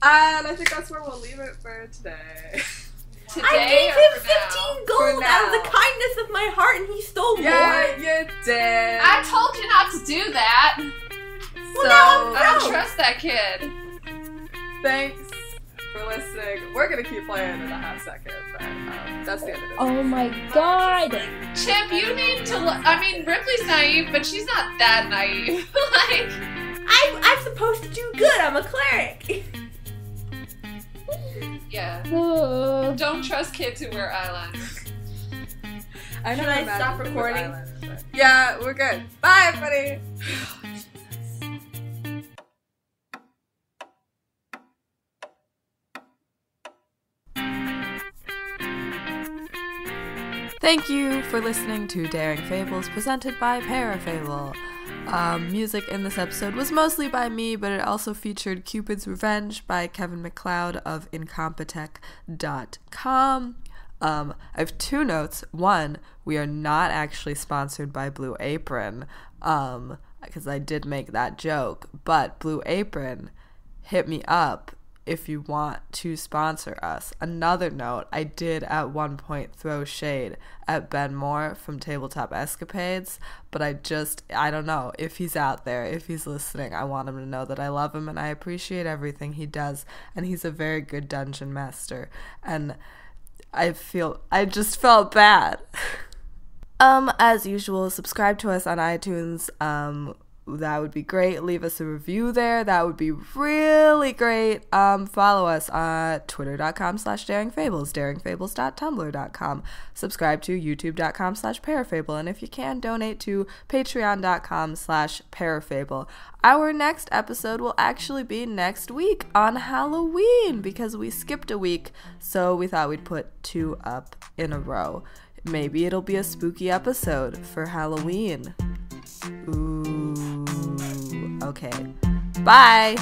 And I think that's where we'll leave it for today. I Today gave or him for 15 now? gold For out of the now. kindness of my heart, and he stole more. Yeah, you did. I told you not to do that. Well, now I'm I don't broke. trust that kid. Thanks for listening. We're going to keep playing in a hot second, but that's the end of this. Oh, my God. Chip, you need to I mean, Ripley's naive, but she's not that naive. Like... I'm supposed to do good. I'm a cleric. Yeah. Uh, Don't trust kids who wear eyeliner. I Should never I imagined stop it with recording? eyeliner, but- Yeah, we're good. Bye, everybody. Thank you for listening to Daring Fables presented by Parafable. Music in this episode was mostly by me, but it also featured Cupid's Revenge by Kevin MacLeod of Incompetech.com. I have 2 notes. 1, we are not actually sponsored by Blue Apron, because I did make that joke, but Blue Apron, hit me up if you want to sponsor us. Another note, I did at one point throw shade at Ben Moore from Tabletop Escapades, but I don't know if he's out there, if he's listening, I want him to know that I love him and I appreciate everything he does, and he's a very good dungeon master, and I just felt bad. As usual, subscribe to us on iTunes, that would be great. Leave us a review there. That would be really great. Follow us on twitter.com/daringfables, daringfables.tumblr.com. Subscribe to youtube.com/parafable. And if you can, donate to patreon.com/parafable. Our next episode will actually be next week on Halloween because we skipped a week, so we thought we'd put 2 up in a row. Maybe it'll be a spooky episode for Halloween. Ooh. Okay. Bye.